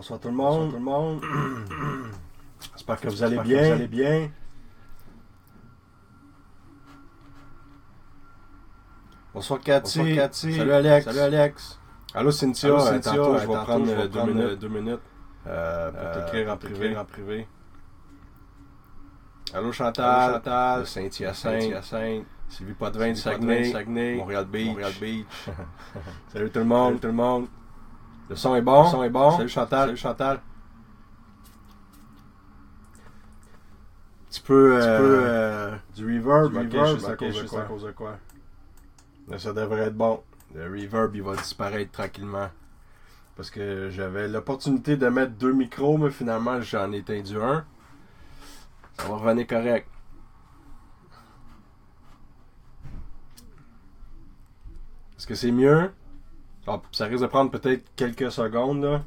Bonsoir tout le monde. J'espère que vous allez bien. Bonsoir Cathy. Salut Alex. Allô Cynthia. Tantôt, je vais prendre 2 minutes pour t'écrire en privé. Allô Chantal. De Saint-Hyacinthe. Sylvie Potvin de Saguenay. Montréal Beach. Salut tout le monde. Le son est bon. Salut Chantal. Tu peux du reverb. Juste à cause de quoi? Là, ça devrait être bon. Le reverb, il va disparaître tranquillement. Parce que j'avais l'opportunité de mettre 2 micros, mais finalement, j'en ai éteint un. Ça va revenir correct. Est-ce que c'est mieux? Ah, ça risque de prendre peut-être quelques secondes, là.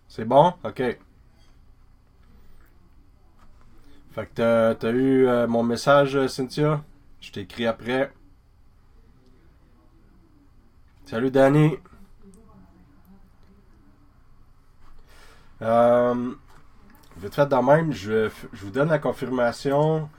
C'est bon? OK. Fait que t'as eu mon message, Cynthia? Je t'ai écrit après. Salut, Danny. Vite fait de même, je vous donne la confirmation.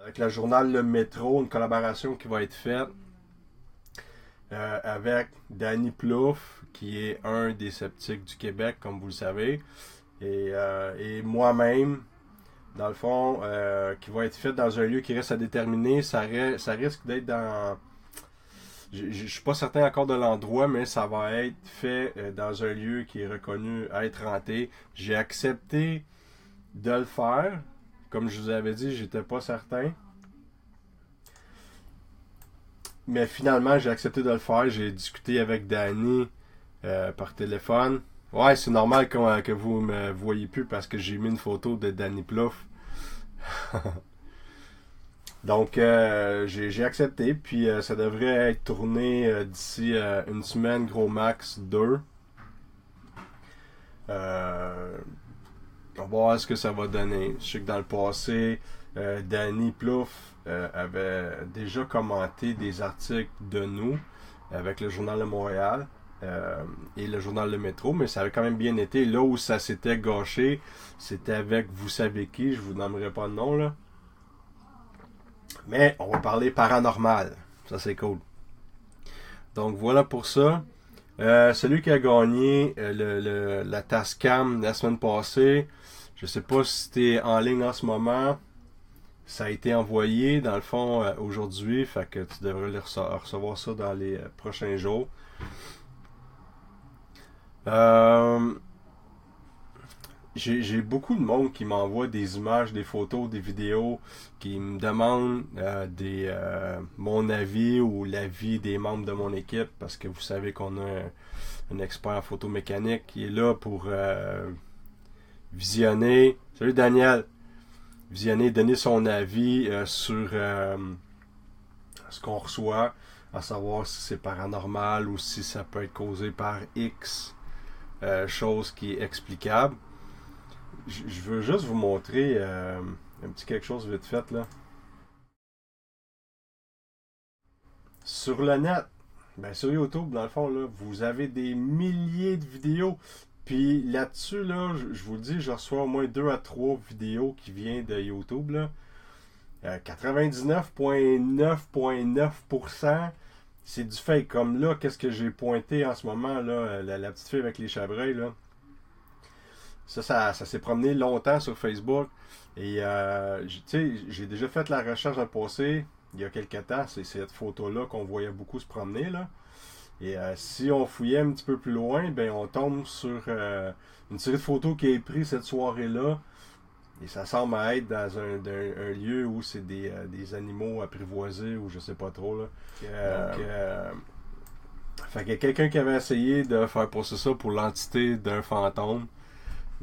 Avec le journal Le Métro, une collaboration qui va être faite avec Danny Plouffe, qui est un des sceptiques du Québec, comme vous le savez, et moi-même, dans le fond, qui va être faite dans un lieu qui reste à déterminer. Ça risque d'être dans... Je suis pas certain encore de l'endroit, mais ça va être fait dans un lieu qui est reconnu être hanté. J'ai accepté de le faire. Comme je vous avais dit, j'étais pas certain. Mais finalement, j'ai accepté de le faire. J'ai discuté avec Danny par téléphone. Ouais, c'est normal que vous me voyez plus parce que j'ai mis une photo de Danny Plouffe. Donc, j'ai accepté. Puis, ça devrait être tourné d'ici une semaine, gros max 2. On va voir ce que ça va donner. Je sais que dans le passé, Danny Plouffe avait déjà commenté des articles de nous avec le Journal de Montréal et le Journal Le Métro, mais ça avait quand même bien été. Là où ça s'était gâché, c'était avec vous savez qui, je vous nommerai pas de nom là. Mais on va parler paranormal. Ça c'est cool. Donc voilà pour ça. Celui qui a gagné la Tascam la semaine passée, je sais pas si t'es en ligne en ce moment. Ça a été envoyé dans le fond aujourd'hui, fait que tu devrais recevoir ça dans les prochains jours. J'ai beaucoup de monde qui m'envoie des images, des photos, des vidéos, qui me demandent mon avis ou l'avis des membres de mon équipe, parce que vous savez qu'on a un expert en photo mécanique qui est là pour visionner. Salut Daniel! Visionner, donner son avis sur ce qu'on reçoit, à savoir si c'est paranormal ou si ça peut être causé par X chose qui est explicable. Je veux juste vous montrer un petit quelque chose vite fait là. Sur le net, sur YouTube, dans le fond, là, vous avez des milliers de vidéos. Puis là-dessus, là, je vous le dis, je reçois au moins 2 à 3 vidéos qui viennent de YouTube. Là. 99,9,9% c'est du fake. Comme là, qu'est-ce que j'ai pointé en ce moment, là, la petite fille avec les chevreuils, là. Ça s'est promené longtemps sur Facebook. Et j'ai déjà fait la recherche dans le passé, il y a quelques temps, c'est cette photo-là qu'on voyait beaucoup se promener, là. Et si on fouillait un petit peu plus loin, ben on tombe sur une série de photos qui est prise cette soirée-là. Et ça semble être dans un lieu où c'est des animaux apprivoisés ou je sais pas trop. Là. Fait qu'il y a quelqu'un qui avait essayé de faire passer ça pour l'entité d'un fantôme.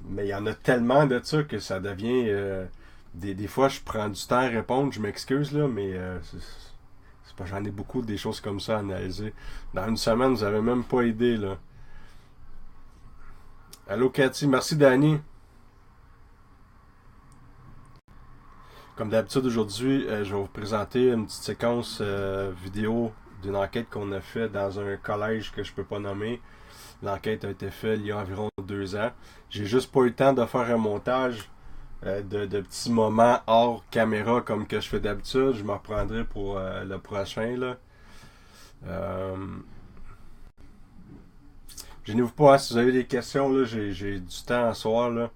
Mais il y en a tellement de ça que ça devient... des fois, je prends du temps à répondre, je m'excuse, là, mais c'est pas, j'en ai beaucoup des choses comme ça à analyser. Dans une semaine, vous avez même pas idée, là. Allô Cathy, merci Danny. Comme d'habitude aujourd'hui, je vais vous présenter une petite séquence vidéo d'une enquête qu'on a faite dans un collège que je peux pas nommer. L'enquête a été faite il y a environ 2 ans. J'ai juste pas eu le temps de faire un montage de petits moments hors caméra comme que je fais d'habitude. Je m'en reprendrai pour le prochain. Là. Euh, Gênez-vous pas, hein, si vous avez des questions, là, j'ai du temps à soir. Là.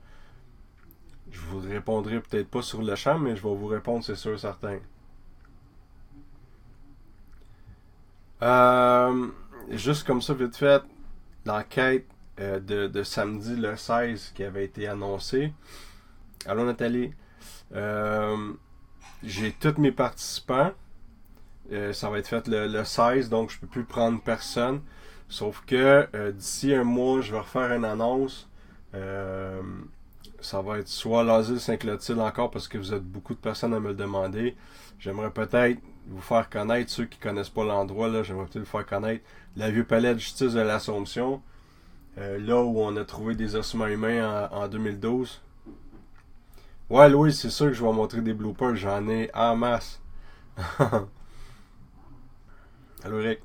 Je vous répondrai peut-être pas sur le champ, mais je vais vous répondre, c'est sûr, certain. Euh, Juste comme ça, vite fait, l'enquête de samedi le 16 qui avait été annoncée. Allô Nathalie. Euh, j'ai tous mes participants. Ça va être fait le 16, donc je peux plus prendre personne. Sauf que d'ici un mois, je vais refaire une annonce. Euh, Ça va être soit l'asile Saint-Clotilde encore parce que vous êtes beaucoup de personnes à me le demander. J'aimerais peut-être vous faire connaître, ceux qui connaissent pas l'endroit, là, j'aimerais peut-être vous faire connaître la vieux palais de justice de l'Assomption, là où on a trouvé des ossements humains en 2012. Ouais, Louis, c'est sûr que je vais montrer des bloopers, j'en ai en masse. Allô, Rick.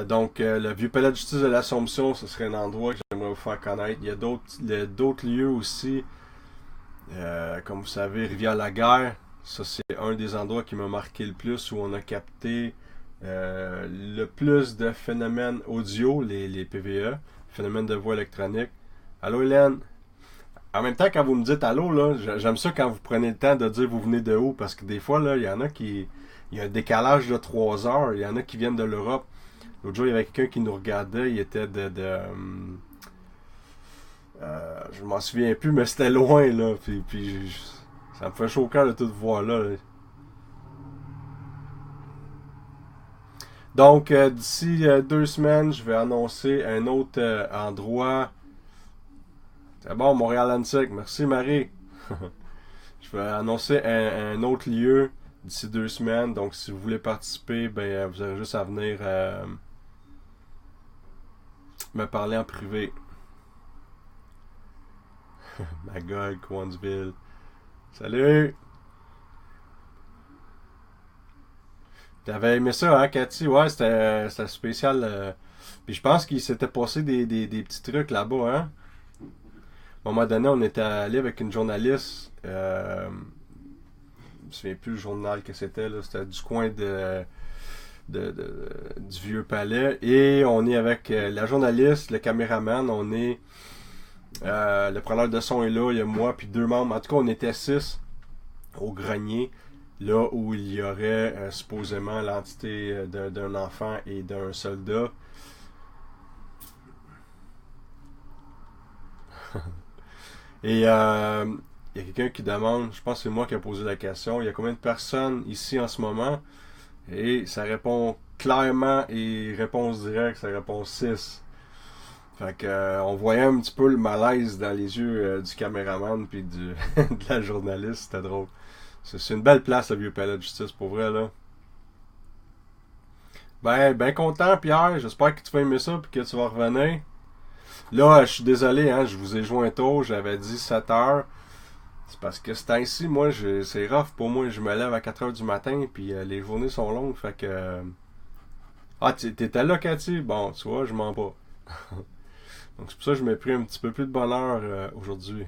Donc, le vieux palais de justice de l'Assomption, ce serait un endroit que j'aimerais vous faire connaître. Il y a d'autres lieux aussi, comme vous savez, Rivière-la-Guerre. Ça, c'est un des endroits qui m'a marqué le plus, où on a capté le plus de phénomènes audio, les PVE, phénomènes de voix électronique. Allô, Hélène? En même temps, quand vous me dites allô, là, j'aime ça quand vous prenez le temps de dire vous venez de où, parce que des fois, là, il y en a qui... Il y a un décalage de 3 heures. Il y en a qui viennent de l'Europe. L'autre jour, il y avait quelqu'un qui nous regardait. Il était je m'en souviens plus, mais c'était loin, là. Puis ça me fait chaud au cœur de tout voir là. Donc, d'ici 2 semaines, je vais annoncer un autre endroit. C'est bon, Montréal Antique. Merci, Marie. Je vais annoncer un autre lieu d'ici 2 semaines. Donc, si vous voulez participer, ben, vous aurez juste à venir me parler en privé. Magog, Cowansville. Salut! T'avais aimé ça, hein, Cathy? Ouais, c'était spécial. Puis je pense qu'il s'était passé des petits trucs là-bas, hein? À un moment donné, on était allé avec une journaliste. Je me souviens plus le journal que c'était, là. C'était du coin du vieux palais. Et on est avec la journaliste, le caméraman, on est. Le preneur de son est là, il y a moi, puis 2 membres. En tout cas, on était 6 au grenier, là où il y aurait supposément l'entité d'un enfant et d'un soldat. Et il y a quelqu'un qui demande, je pense que c'est moi qui ai posé la question, il y a combien de personnes ici en ce moment? Et ça répond clairement et réponse directe, ça répond 6. Fait que on voyait un petit peu le malaise dans les yeux du caméraman puis de la journaliste, c'était drôle. C'est une belle place, le vieux palais de justice, pour vrai, là. Ben content, Pierre. J'espère que tu vas aimer ça et que tu vas revenir. Là, je suis désolé, hein, je vous ai joint tôt. J'avais dit 7 heures. C'est parce que ce temps-ci, moi, c'est rough pour moi. Je me lève à 4 heures du matin puis les journées sont longues. Fait que... Ah, t'étais là, Cathy? Bon, tu vois, je m'en vais. Donc, c'est pour ça que je m'ai pris un petit peu plus de bonheur aujourd'hui.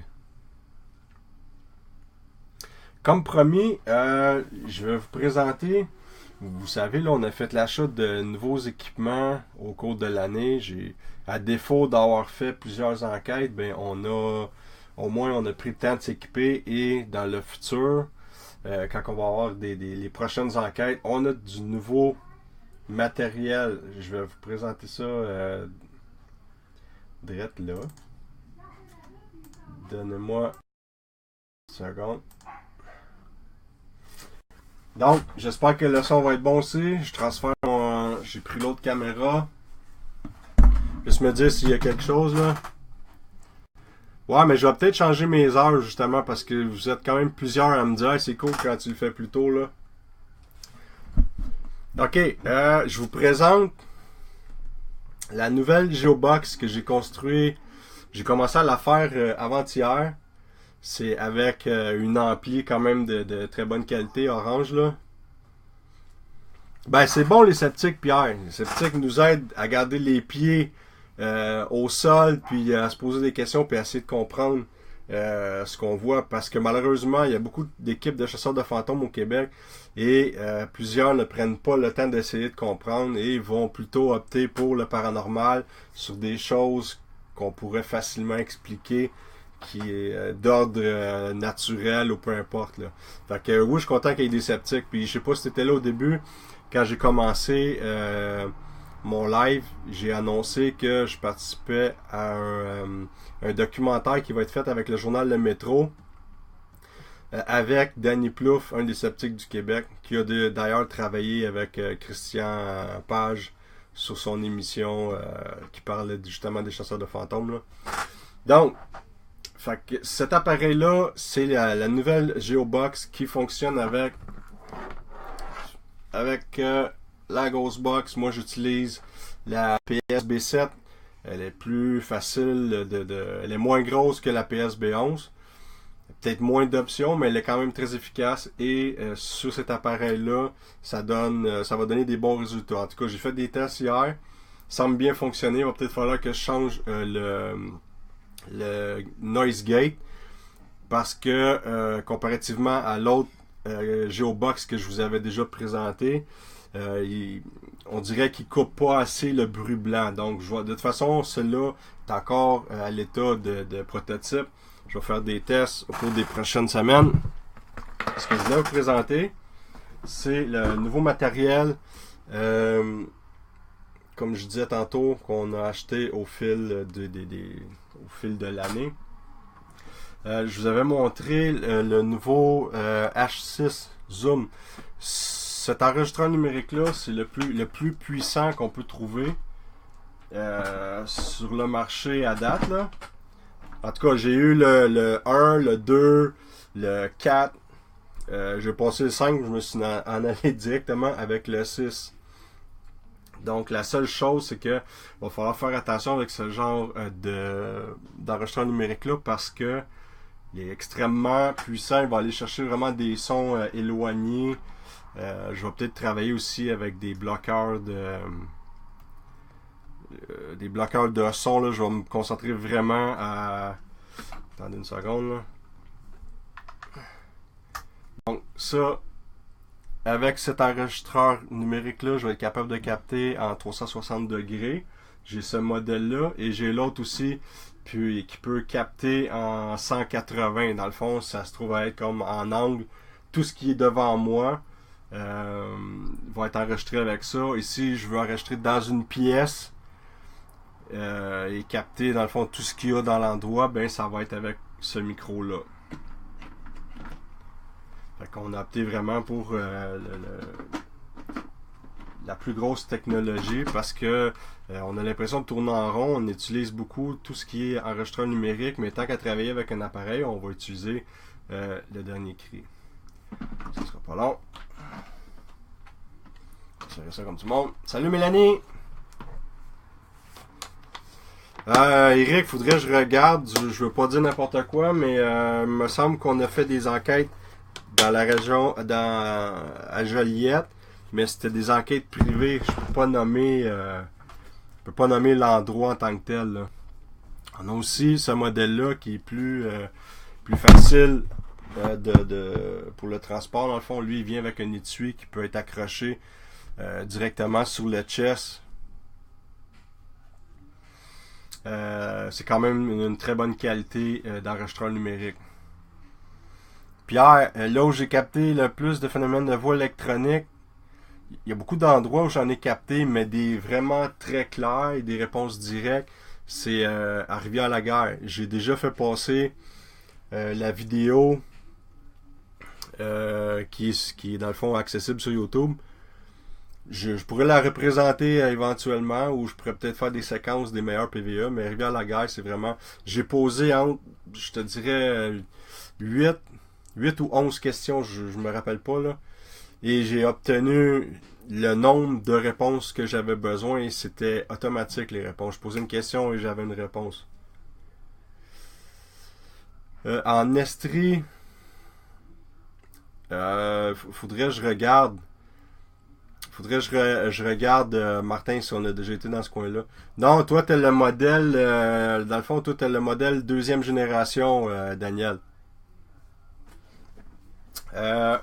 Comme promis, je vais vous présenter. Vous savez, là, on a fait l'achat de nouveaux équipements au cours de l'année. À défaut d'avoir fait plusieurs enquêtes, ben au moins on a pris le temps de s'équiper et dans le futur, quand on va avoir les prochaines enquêtes, on a du nouveau matériel. Je vais vous présenter ça direct là. Donnez-moi une seconde. Donc, j'espère que le son va être bon aussi. Je transfère j'ai pris l'autre caméra. Juste me dire s'il y a quelque chose là. Ouais, mais je vais peut-être changer mes heures justement parce que vous êtes quand même plusieurs à me dire hey, c'est cool quand tu le fais plus tôt là. Ok, je vous présente la nouvelle Geobox que j'ai construite J'ai commencé à la faire avant-hier. C'est avec une ampli quand même de très bonne qualité, orange là. Ben c'est bon les sceptiques, Pierre. Les sceptiques nous aident à garder les pieds au sol, puis à se poser des questions, puis à essayer de comprendre ce qu'on voit. Parce que malheureusement, il y a beaucoup d'équipes de chasseurs de fantômes au Québec et plusieurs ne prennent pas le temps d'essayer de comprendre et vont plutôt opter pour le paranormal sur des choses qu'on pourrait facilement expliquer qui est d'ordre naturel ou peu importe. Là. Fait que oui, je suis content qu'il y ait des sceptiques. Puis je sais pas si tu étais là au début, quand j'ai commencé mon live, j'ai annoncé que je participais à un documentaire qui va être fait avec le journal Le Métro, avec Danny Plouffe, un des sceptiques du Québec, qui a d'ailleurs travaillé avec Christian Page sur son émission qui parlait justement des chasseurs de fantômes. Là. Donc, fait que cet appareil-là, c'est la nouvelle Geobox qui fonctionne avec la Ghostbox. Moi, j'utilise la PSB7. Elle est plus facile, elle est moins grosse que la PSB11. Peut-être moins d'options, mais elle est quand même très efficace. Et sur cet appareil-là, ça va donner des bons résultats. En tout cas, j'ai fait des tests hier. Ça semble bien fonctionner. Il va peut-être falloir que je change le noise gate parce que comparativement à l'autre Geobox que je vous avais déjà présenté, on dirait qu'il coupe pas assez le bruit blanc. Donc de toute façon, celui-là est encore à l'état de prototype. Je vais faire des tests au cours des prochaines semaines. Ce que je voulais vous présenter, c'est le nouveau matériel, comme je disais tantôt, qu'on a acheté au fil de l'année. Je vous avais montré le nouveau H6 Zoom. Cet enregistreur numérique-là, c'est le plus puissant qu'on peut trouver sur le marché à date. Là. En tout cas, j'ai eu le 1, le 2, le 4. J'ai passé le 5, je me suis en allé directement avec le 6. Donc, la seule chose, c'est que va falloir faire attention avec ce genre d'enregistreur numérique-là parce que il est extrêmement puissant. Il va aller chercher vraiment des sons éloignés. Je vais peut-être travailler aussi avec des bloqueurs de son. Là. Je vais me concentrer vraiment à... Attendez une seconde. Là. Donc, ça... Avec cet enregistreur numérique-là, je vais être capable de capter en 360 degrés. J'ai ce modèle-là et j'ai l'autre aussi qui peut capter en 180. Dans le fond, ça se trouve à être comme en angle. Tout ce qui est devant moi va être enregistré avec ça. Ici, je veux enregistrer dans une pièce et capter dans le fond tout ce qu'il y a dans l'endroit. Ben, ça va être avec ce micro-là. Fait qu'on a opté vraiment pour la plus grosse technologie parce que on a l'impression de tourner en rond. On utilise beaucoup tout ce qui est enregistreur numérique, mais tant qu'à travailler avec un appareil, on va utiliser le dernier cri. Ça sera pas long. Je vais ça comme tout le monde. Salut Mélanie! Eric, faudrait que je regarde. Je veux pas dire n'importe quoi, mais il me semble qu'on a fait des enquêtes dans la région, à Joliette, mais c'était des enquêtes privées. Je peux pas nommer l'endroit en tant que tel. Là. On a aussi ce modèle-là qui est plus facile pour le transport. Dans le fond, lui, il vient avec un étui qui peut être accroché directement sur le chest. C'est quand même une très bonne qualité d'enregistreur numérique. Pierre, là où j'ai capté le plus de phénomènes de voix électronique, il y a beaucoup d'endroits où j'en ai capté, mais des vraiment très clairs et des réponses directes, c'est à Rivière-la-Guerre. J'ai déjà fait passer la vidéo qui est dans le fond accessible sur YouTube. Je pourrais la représenter éventuellement ou je pourrais peut-être faire des séquences des meilleurs PVE, mais Rivière-la-Guerre, c'est vraiment... J'ai posé entre, je te dirais, 8 ou 11 questions, je me rappelle pas, là. Et j'ai obtenu le nombre de réponses que j'avais besoin et c'était automatique, les réponses. Je posais une question et j'avais une réponse. En estrie, faudrait que je regarde. Je regarde, Martin, si on a déjà été dans ce coin-là. Non, toi, t'as le modèle, dans le fond, toi, t'as le modèle deuxième génération, Daniel. Euh,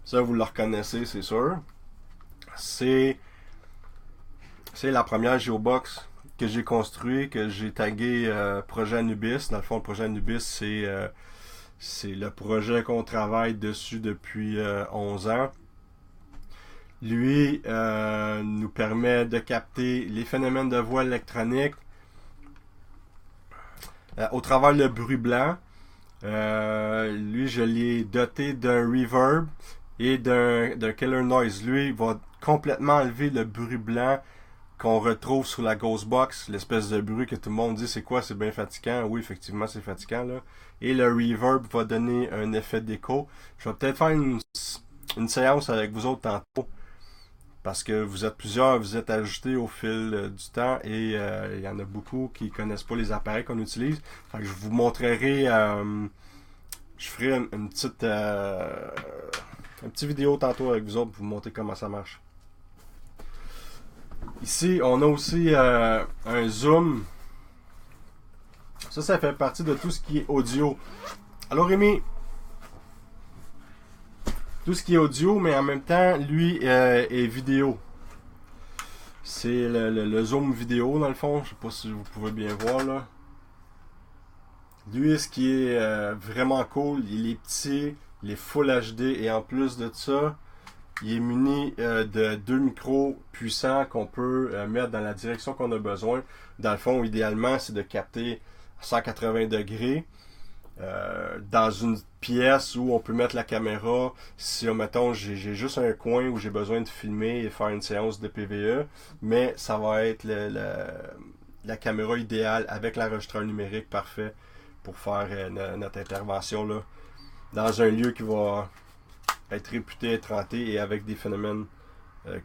Ça, vous le reconnaissez, c'est sûr. C'est c'est la première Geobox que j'ai construit, que j'ai tagué projet Anubis. Dans le fond, le projet Anubis, c'est le projet qu'on travaille dessus depuis 11 ans. Lui nous permet de capter les phénomènes de voix électronique au travers le bruit blanc. Lui, je l'ai doté d'un reverb et d'un killer noise. Lui, il va complètement enlever le bruit blanc qu'on retrouve sur la Ghostbox, l'espèce de bruit que tout le monde dit c'est quoi, c'est bien fatigant. Oui, effectivement, c'est fatigant là. Et le reverb va donner un effet d'écho. Je vais peut-être faire une séance avec vous autres tantôt. Parce que vous êtes plusieurs, vous êtes ajoutés au fil du temps et il y en a beaucoup qui connaissent pas les appareils qu'on utilise. Fait que je vous montrerai, je ferai une petite vidéo tantôt avec vous autres pour vous montrer comment ça marche. Ici, on a aussi un zoom. Ça fait partie de tout ce qui est audio. Alors Rémi, tout ce qui est audio, mais en même temps, lui est vidéo. C'est le zoom vidéo dans le fond. Je sais pas si vous pouvez bien voir là. Lui, ce qui est vraiment cool, il est petit, il est Full HD et en plus de ça, il est muni de 2 micros puissants qu'on peut mettre dans la direction qu'on a besoin. Dans le fond, idéalement, c'est de capter 180 degrés. Dans une pièce où on peut mettre la caméra, si mettons j'ai juste un coin où j'ai besoin de filmer et faire une séance de PVE, mais ça va être la caméra idéale avec l'enregistreur numérique parfait pour faire notre intervention là, dans un lieu qui va être réputé être hanté et avec des phénomènes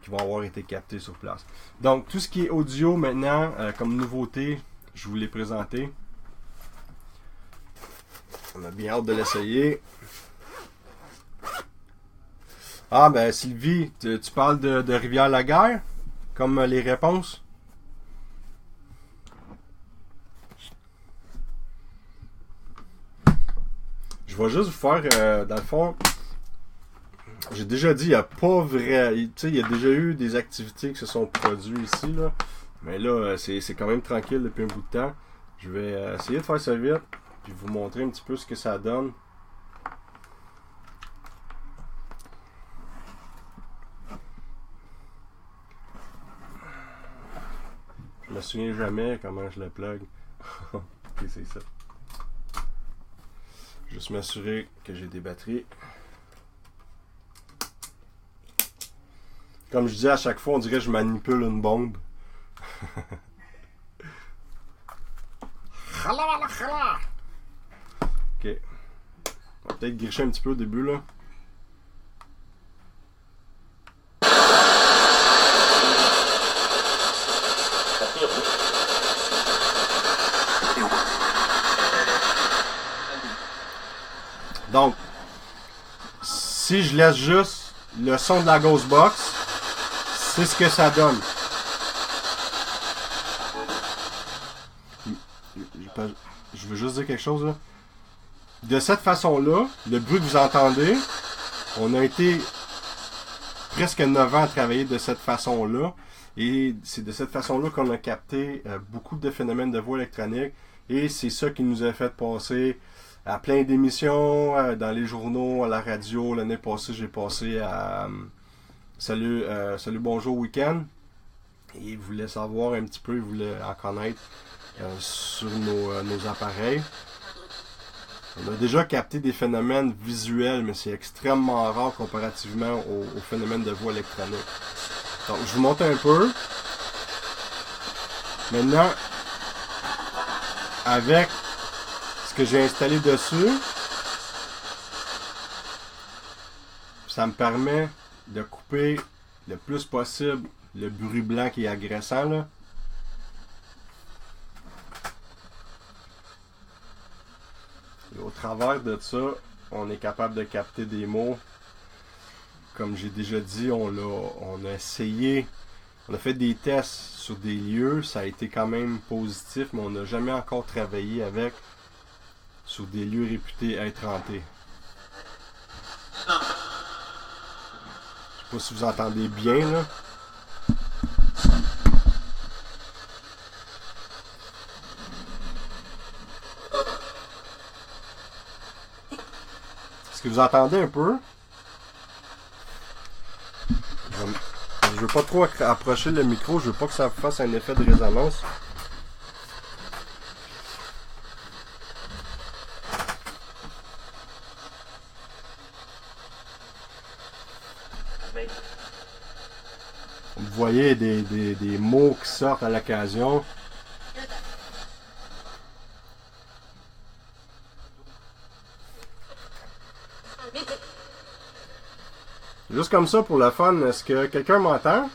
qui vont avoir été captés sur place. Donc tout ce qui est audio maintenant, comme nouveauté, je vous l'ai présenté. On a bien hâte de l'essayer. Ah ben Sylvie, tu parles de Rivière-la-Guerre comme les réponses? Je vais juste vous faire, dans le fond, j'ai déjà dit, il n'y a pas vrai, tu sais, il y a déjà eu des activités qui se sont produites ici, là. Mais là, c'est quand même tranquille depuis un bout de temps. Je vais essayer de faire ça vite. Puis vous montrer un petit peu ce que ça donne. Je me souviens jamais comment je le plug. Ok, c'est ça. Juste m'assurer que j'ai des batteries. Comme je dis à chaque fois, on dirait que je manipule une bombe. Ok. On va peut-être gricher un petit peu au début là. Donc, si je laisse juste le son de la Ghostbox, c'est ce que ça donne. Je veux juste dire quelque chose là. De cette façon-là, le bruit que vous entendez, on a été presque 9 ans à travailler de cette façon-là. Et c'est de cette façon-là qu'on a capté beaucoup de phénomènes de voix électronique. Et c'est ça qui nous a fait passer à plein d'émissions, dans les journaux, à la radio. L'année passée, j'ai passé à Salut Bonjour Week-end. Et ils voulaient savoir un petit peu, ils voulaient en connaître sur nos appareils. On a déjà capté des phénomènes visuels, mais c'est extrêmement rare comparativement aux phénomènes de voix électronique. Donc, je vous montre un peu. Maintenant, avec ce que j'ai installé dessus, ça me permet de couper le plus possible le bruit blanc qui est agressant, là. travers de ça, on est capable de capter des mots. Comme j'ai déjà dit, on a essayé, on a fait des tests sur des lieux, ça a été quand même positif, mais on n'a jamais encore travaillé avec sur des lieux réputés être hantés. Je sais pas si vous entendez bien là. Est-ce que vous entendez un peu? Je veux pas trop approcher le micro, je veux pas que ça fasse un effet de résonance. Vous voyez des mots qui sortent à l'occasion. Juste comme ça pour le fun, est-ce que quelqu'un m'entend?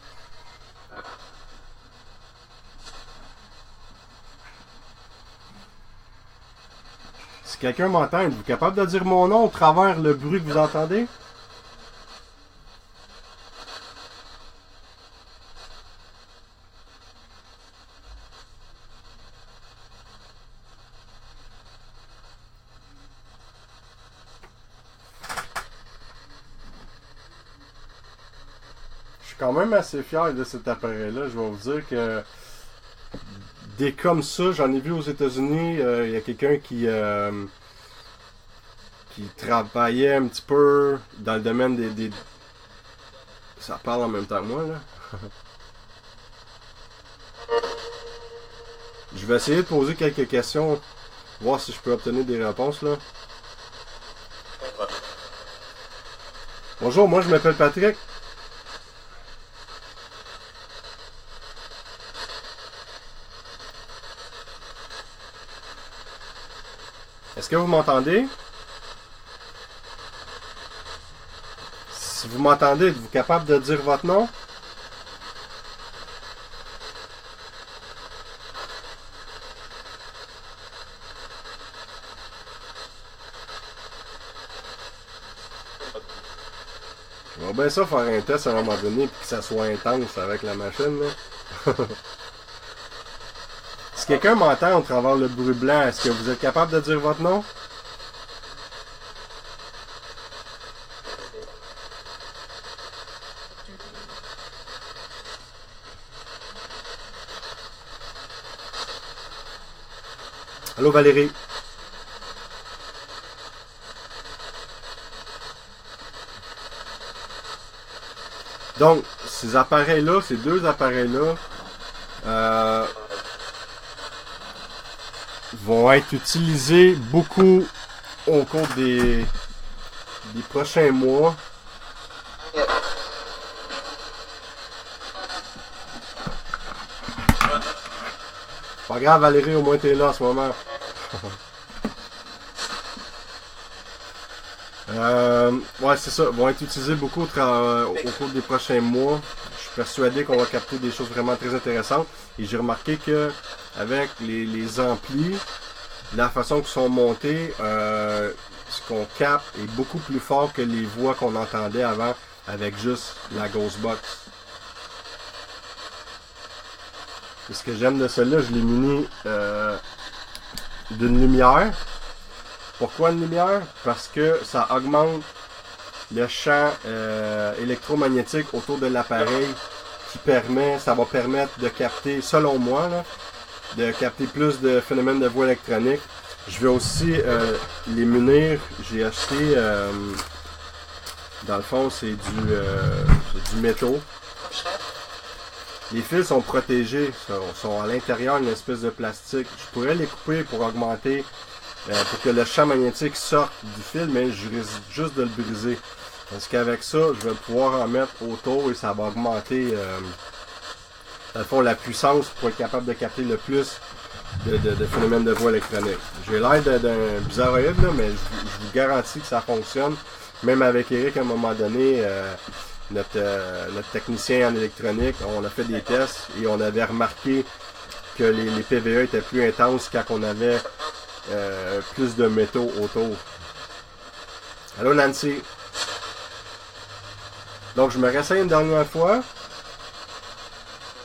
Si quelqu'un m'entend, êtes-vous capable de dire mon nom au travers le bruit que vous entendez? Je suis quand même assez fier de cet appareil-là. Je vais vous dire que des comme ça, j'en ai vu aux États-Unis. Il y a quelqu'un qui travaillait un petit peu dans le domaine des... Ça parle en même temps que moi, là. Je vais essayer de poser quelques questions, voir si je peux obtenir des réponses, là. Bonjour, moi je m'appelle Patrick. Est-ce que vous m'entendez? Si vous m'entendez, êtes-vous capable de dire votre nom? On va bien ça faire un test à un moment donné et que ça soit intense avec la machine, là. Si quelqu'un m'entend au travers le bruit blanc, est-ce que vous êtes capable de dire votre nom? Allô Valérie? Donc, ces appareils-là, ces deux appareils-là, vont être utilisés beaucoup au cours des prochains mois. Pas grave Valérie, au moins t'es là en ce moment. Ouais, c'est ça. Vont être utilisés beaucoup au cours des prochains mois. Je suis persuadé qu'on va capter des choses vraiment très intéressantes. Et j'ai remarqué que avec les amplis, la façon qu'ils sont montés, ce qu'on capte est beaucoup plus fort que les voix qu'on entendait avant avec juste la Ghostbox. Et ce que j'aime de celle-là, je l'ai muni d'une lumière. Pourquoi une lumière? Parce que ça augmente le champ électromagnétique autour de l'appareil ça va permettre de capter, selon moi, là, de capter plus de phénomènes de voix électronique. Je vais aussi les munir. J'ai acheté, dans le fond, c'est du métaux. Les fils sont protégés, sont à l'intérieur d'une espèce de plastique. Je pourrais les couper pour augmenter, pour que le champ magnétique sorte du fil, mais je risque juste de le briser. Parce qu'avec ça, je vais pouvoir en mettre autour et ça va augmenter, dans le fond, la puissance pour être capable de capter le plus de phénomènes de voix électronique. J'ai l'air d'un bizarroïde, là, mais je vous garantis que ça fonctionne. Même avec Eric, à un moment donné, notre technicien en électronique, on a fait des tests et on avait remarqué que les PVE étaient plus intenses quand on avait plus de métaux autour. Allô Nancy. Donc je me réessaye une dernière fois.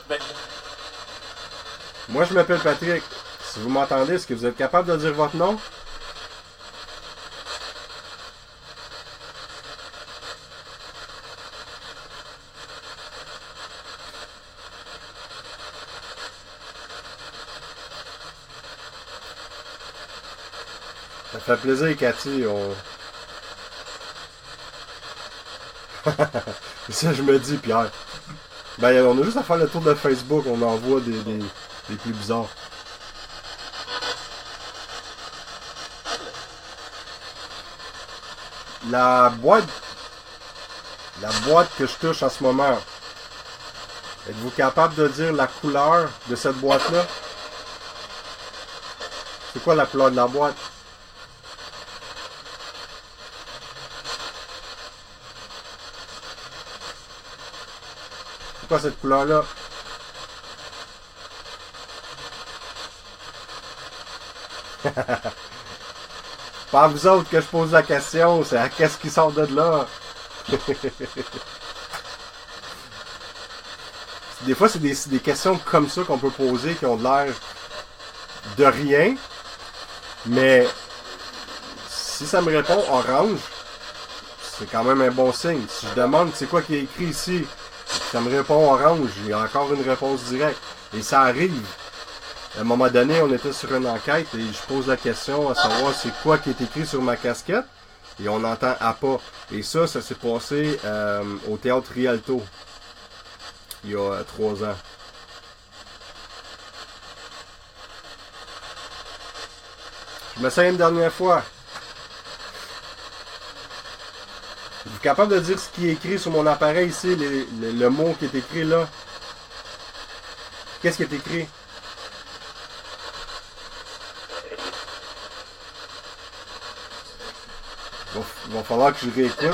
Ben, Moi je m'appelle Patrick. Si vous m'entendez, est-ce que vous êtes capable de dire votre nom? Ça fait plaisir, Cathy. Ça, je me dis, Pierre. Ben, on a juste à faire le tour de Facebook. On en voit des plus bizarres. La boîte que je touche en ce moment, êtes-vous capable de dire la couleur de cette boîte-là? C'est quoi la couleur de la boîte? C'est quoi cette couleur-là? Pas à vous autres que je pose la question, c'est à qu'est-ce qui sort de là? Des fois, c'est des questions comme ça qu'on peut poser qui ont de l'air de rien, mais si ça me répond orange, c'est quand même un bon signe. Si je demande c'est quoi qui est écrit ici, ça me répond orange, il y a encore une réponse directe. Et ça arrive. À un moment donné, on était sur une enquête et je pose la question à savoir c'est quoi qui est écrit sur ma casquette. Et on entend APA. Et ça s'est passé au Théâtre Rialto. Il y a 3 ans. Je m'essaye une dernière fois. Êtes-vous capable de dire ce qui est écrit sur mon appareil ici, le mot qui est écrit là? Qu'est-ce qui est écrit? Il va falloir que je réécoute. Il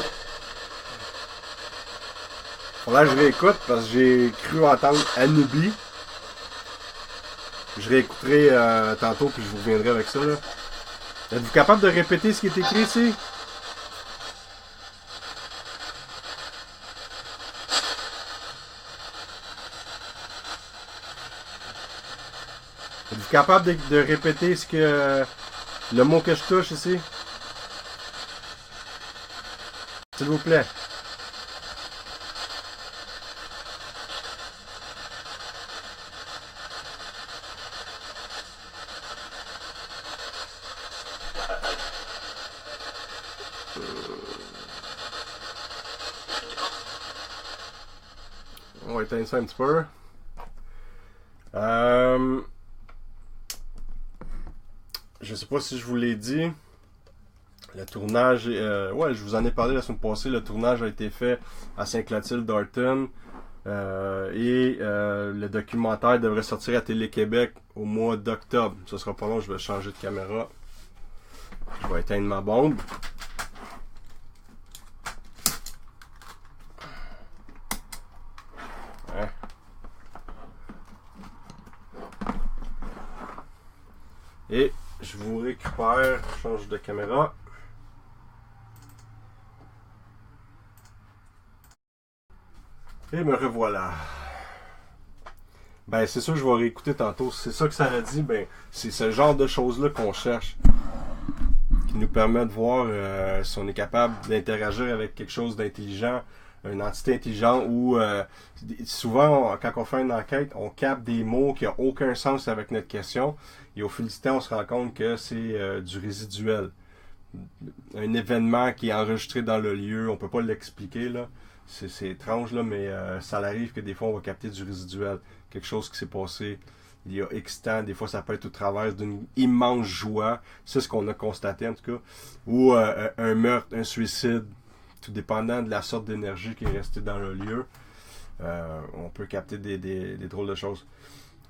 va falloir que je réécoute parce que j'ai cru entendre Anubi. Je réécouterai tantôt puis je vous reviendrai avec ça. Là. Êtes-vous capable de répéter ce qui est écrit ici? Êtes-vous capable de répéter le mot que je touche ici? S'il vous plaît. On va éteindre ça un petit peu. Je sais pas si je vous l'ai dit. Le tournage, ouais, je vous en ai parlé la semaine passée. Le tournage a été fait à Saint-Clotilde-Darton. Le documentaire devrait sortir à Télé-Québec au mois d'octobre. Ce sera pas long, je vais changer de caméra. Je vais éteindre ma bombe. Hein? Et je vous récupère, je change de caméra. Et me revoilà. Ben, c'est sûr que je vais réécouter tantôt. C'est ça que ça a dit. Ben, c'est ce genre de choses-là qu'on cherche. Qui nous permet de voir si on est capable d'interagir avec quelque chose d'intelligent, une entité intelligente ou souvent, quand on fait une enquête, on capte des mots qui n'ont aucun sens avec notre question. Et au fil du temps, on se rend compte que c'est du résiduel. Un événement qui est enregistré dans le lieu, on peut pas l'expliquer, là. C'est étrange, là, mais ça arrive que des fois, on va capter du résiduel. Quelque chose qui s'est passé il y a X temps. Des fois, ça peut être au travers d'une immense joie. C'est ce qu'on a constaté, en tout cas. Ou un meurtre, un suicide. Tout dépendant de la sorte d'énergie qui est restée dans le lieu. On peut capter des drôles de choses.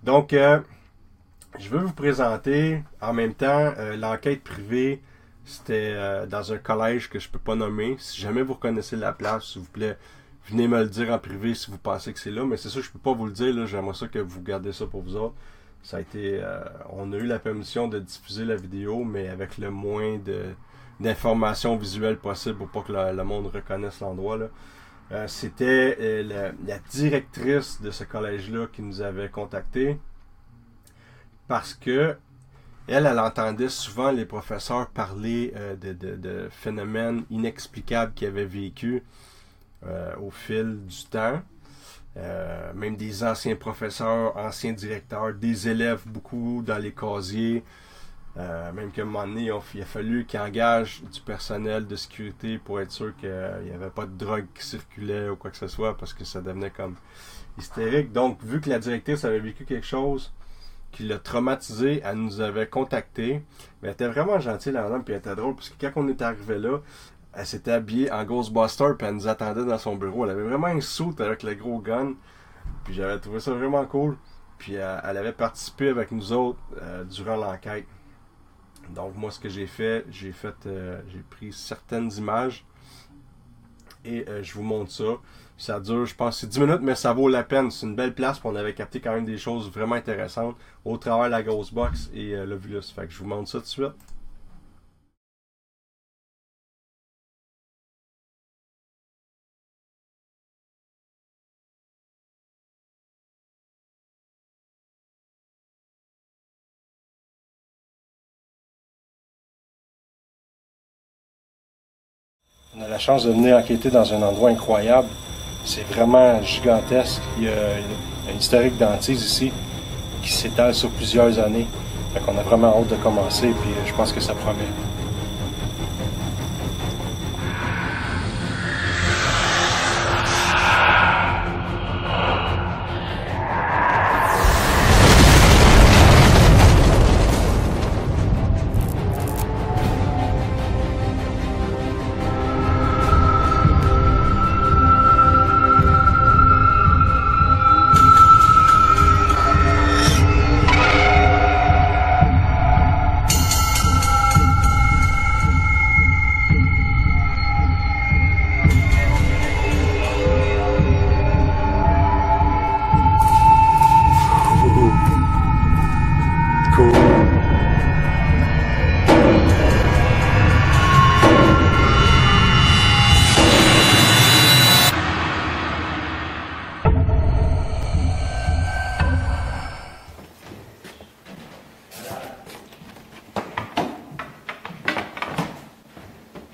Donc, je veux vous présenter, en même temps, l'enquête privée. C'était dans un collège que je peux pas nommer. Si jamais vous reconnaissez la place, s'il vous plaît, venez me le dire en privé si vous pensez que c'est là. Mais c'est sûr que je peux pas vous le dire. Là. J'aimerais ça que vous gardez ça pour vous autres. Ça a été, on a eu la permission de diffuser la vidéo, mais avec le moins d'informations visuelles possible pour pas que le monde reconnaisse l'endroit. Là. C'était la directrice de ce collège-là qui nous avait contactés parce que elle entendait souvent les professeurs parler de phénomènes inexplicables qu'ils avaient vécus au fil du temps. Même des anciens professeurs, anciens directeurs, des élèves beaucoup dans les casiers. Même qu'à un moment donné, il a fallu qu'ils engagent du personnel de sécurité pour être sûr qu'il n'y avait pas de drogue qui circulait ou quoi que ce soit parce que ça devenait comme hystérique. Donc, vu que la directrice avait vécu quelque chose qui l'a traumatisé, elle nous avait contacté. Mais elle était vraiment gentille, la madame, puis elle était drôle parce que quand on est arrivé là, elle s'était habillée en Ghostbuster puis elle nous attendait dans son bureau. Elle avait vraiment un suit avec le gros gun. Puis j'avais trouvé ça vraiment cool. Puis elle avait participé avec nous autres durant l'enquête. Donc moi ce que j'ai pris certaines images et je vous montre ça. Ça dure, je pense, c'est 10 minutes, mais ça vaut la peine. C'est une belle place, puis on avait capté quand même des choses vraiment intéressantes au travers de la Ghostbox et l'Ovulus. Fait que je vous montre ça tout de suite. On a la chance de venir enquêter dans un endroit incroyable. C'est vraiment gigantesque. Il y a un historique d'Antise ici qui s'étale sur plusieurs années. Fait qu'on a vraiment hâte de commencer, puis je pense que ça promet.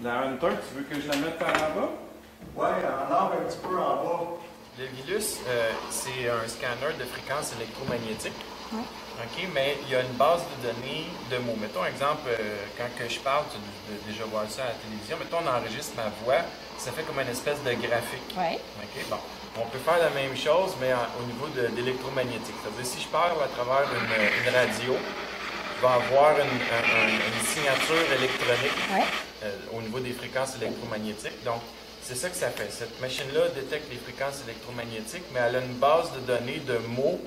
La Hunter, tu veux que je la mette par en bas? Ouais, en arrive un petit peu en bas. Le Vilus, c'est un scanner de fréquences électromagnétiques. Ouais. OK, mais il y a une base de données de mots. Mettons, exemple, quand que je parle, tu dois déjà voir ça à la télévision. Mettons, on enregistre ma voix, ça fait comme une espèce de graphique. Ouais. OK, bon. On peut faire la même chose, mais au niveau d'électromagnétique. C'est-à-dire, si je parle à travers une radio, je vais avoir une signature électronique au niveau des fréquences électromagnétiques. Donc, c'est ça que ça fait. Cette machine-là détecte les fréquences électromagnétiques, mais elle a une base de données de mots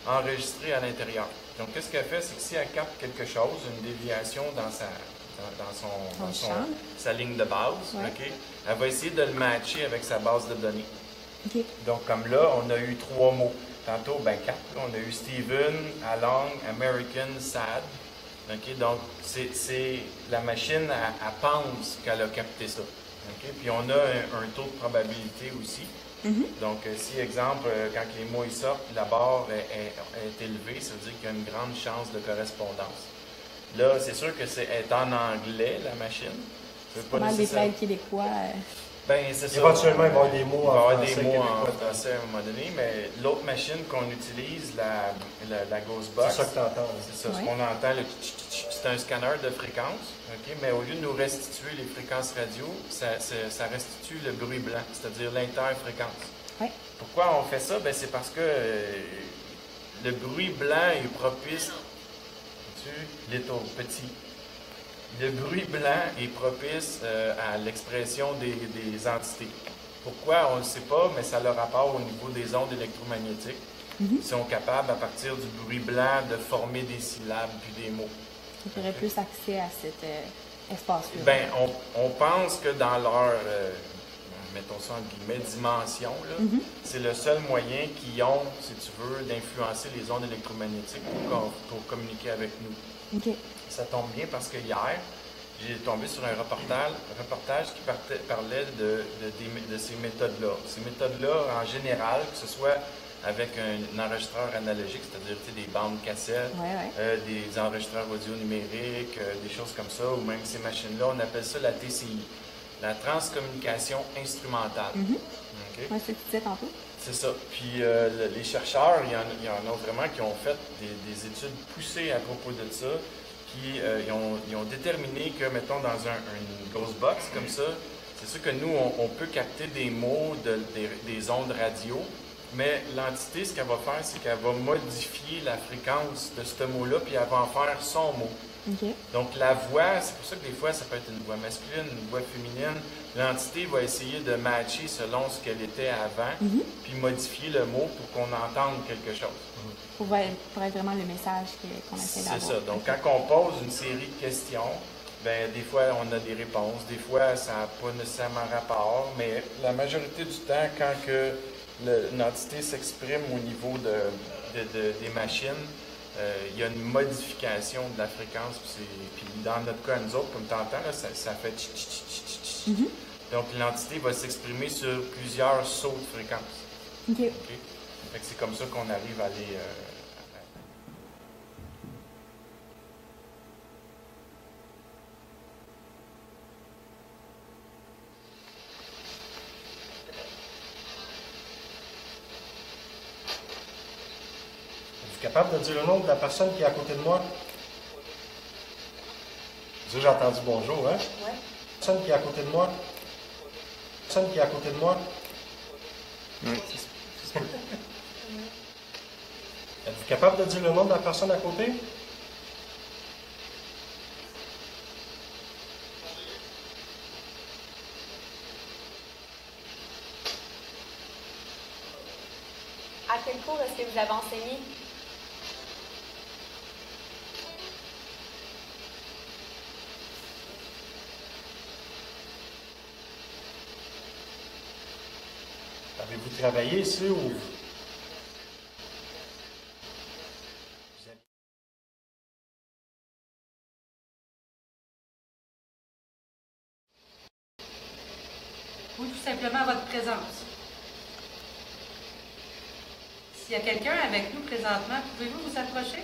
enregistrés à l'intérieur. Donc, qu'est-ce qu'elle fait? C'est que si elle capte quelque chose, une déviation dans sa ligne de base, okay, elle va essayer de le matcher avec sa base de données. Okay. Donc, comme là, on a eu 3 mots. Tantôt, 4. On a eu Steven, Along, American, Sad. Okay? Donc, c'est la machine, elle pense qu'elle a capté ça. Okay? Puis, on a un taux de probabilité aussi. Mm-hmm. Donc, si, exemple, quand les mots ils sortent, la barre est élevée, ça veut dire qu'il y a une grande chance de correspondance. Là, c'est sûr que c'est en anglais, la machine. C'est pas mal des plaintes québécois. Ben, c'est ça. Éventuellement, il va y avoir des mots en français à un moment donné, mais l'autre machine qu'on utilise, la Ghostbox, c'est ça que tu entends. C'est ça, ce qu'on entend, c'est un scanner de fréquences, okay? Mais au lieu de nous restituer les fréquences radio, ça restitue le bruit blanc, c'est-à-dire l'interfréquence. Ouais. Pourquoi on fait ça? Ben, c'est parce que le bruit blanc est propice, petit. Le bruit blanc est propice à l'expression des entités. Pourquoi? On ne le sait pas, mais ça a le rapport au niveau des ondes électromagnétiques. Mm-hmm. Ils sont capables, à partir du bruit blanc, de former des syllabes puis des mots. Tu aurais plus accès à cet espace-là. Ben, on pense que dans leur mettons ça en guillemets, dimension, c'est le seul moyen qu'ils ont, si tu veux, d'influencer les ondes électromagnétiques pour communiquer avec nous. OK. Ça tombe bien parce que hier, j'ai tombé sur un reportage qui parlait de ces méthodes-là. Ces méthodes-là, en général, que ce soit avec un enregistreur analogique, c'est-à-dire des bandes cassettes, des enregistreurs audio numériques, des choses comme ça, ou même ces machines-là, on appelle ça la TCI, la transcommunication instrumentale. Okay? Oui, c'est ce que tu disais tantôt. C'est ça. Puis les chercheurs, il y en a vraiment qui ont fait des études poussées à propos de ça, puis ils ont déterminé que, mettons, dans une grosse box comme ça, c'est sûr que nous, on peut capter des mots des ondes radio, mais l'entité, ce qu'elle va faire, c'est qu'elle va modifier la fréquence de ce mot-là, puis elle va en faire son mot. Okay. Donc la voix, c'est pour ça que des fois, ça peut être une voix masculine, une voix féminine. L'entité va essayer de matcher selon ce qu'elle était avant, puis modifier le mot pour qu'on entende quelque chose. Pour être vraiment le message qu'on essaie d'avoir. C'est ça. Donc quand on pose une série de questions, ben des fois on a des réponses, des fois ça n'a pas nécessairement rapport, mais la majorité du temps, quand une entité s'exprime au niveau des machines, il y a une modification de la fréquence. Puis dans notre cas, nous autres, comme tu entends, ça fait tch. Donc l'entité va s'exprimer sur plusieurs sauts de fréquence. OK. Fait que c'est comme ça qu'on arrive à les... Capable de dire le nom de la personne qui est à côté de moi? J'ai entendu bonjour, hein? Oui. Personne qui est à côté de moi? Personne qui est à côté de moi? Oui. Êtes-vous capable de dire le nom de la personne à côté? À quel cours est-ce que vous avez enseigné? Avez-vous travaillé ici ou... Ou tout simplement votre présence. S'il y a quelqu'un avec nous présentement, pouvez-vous vous approcher?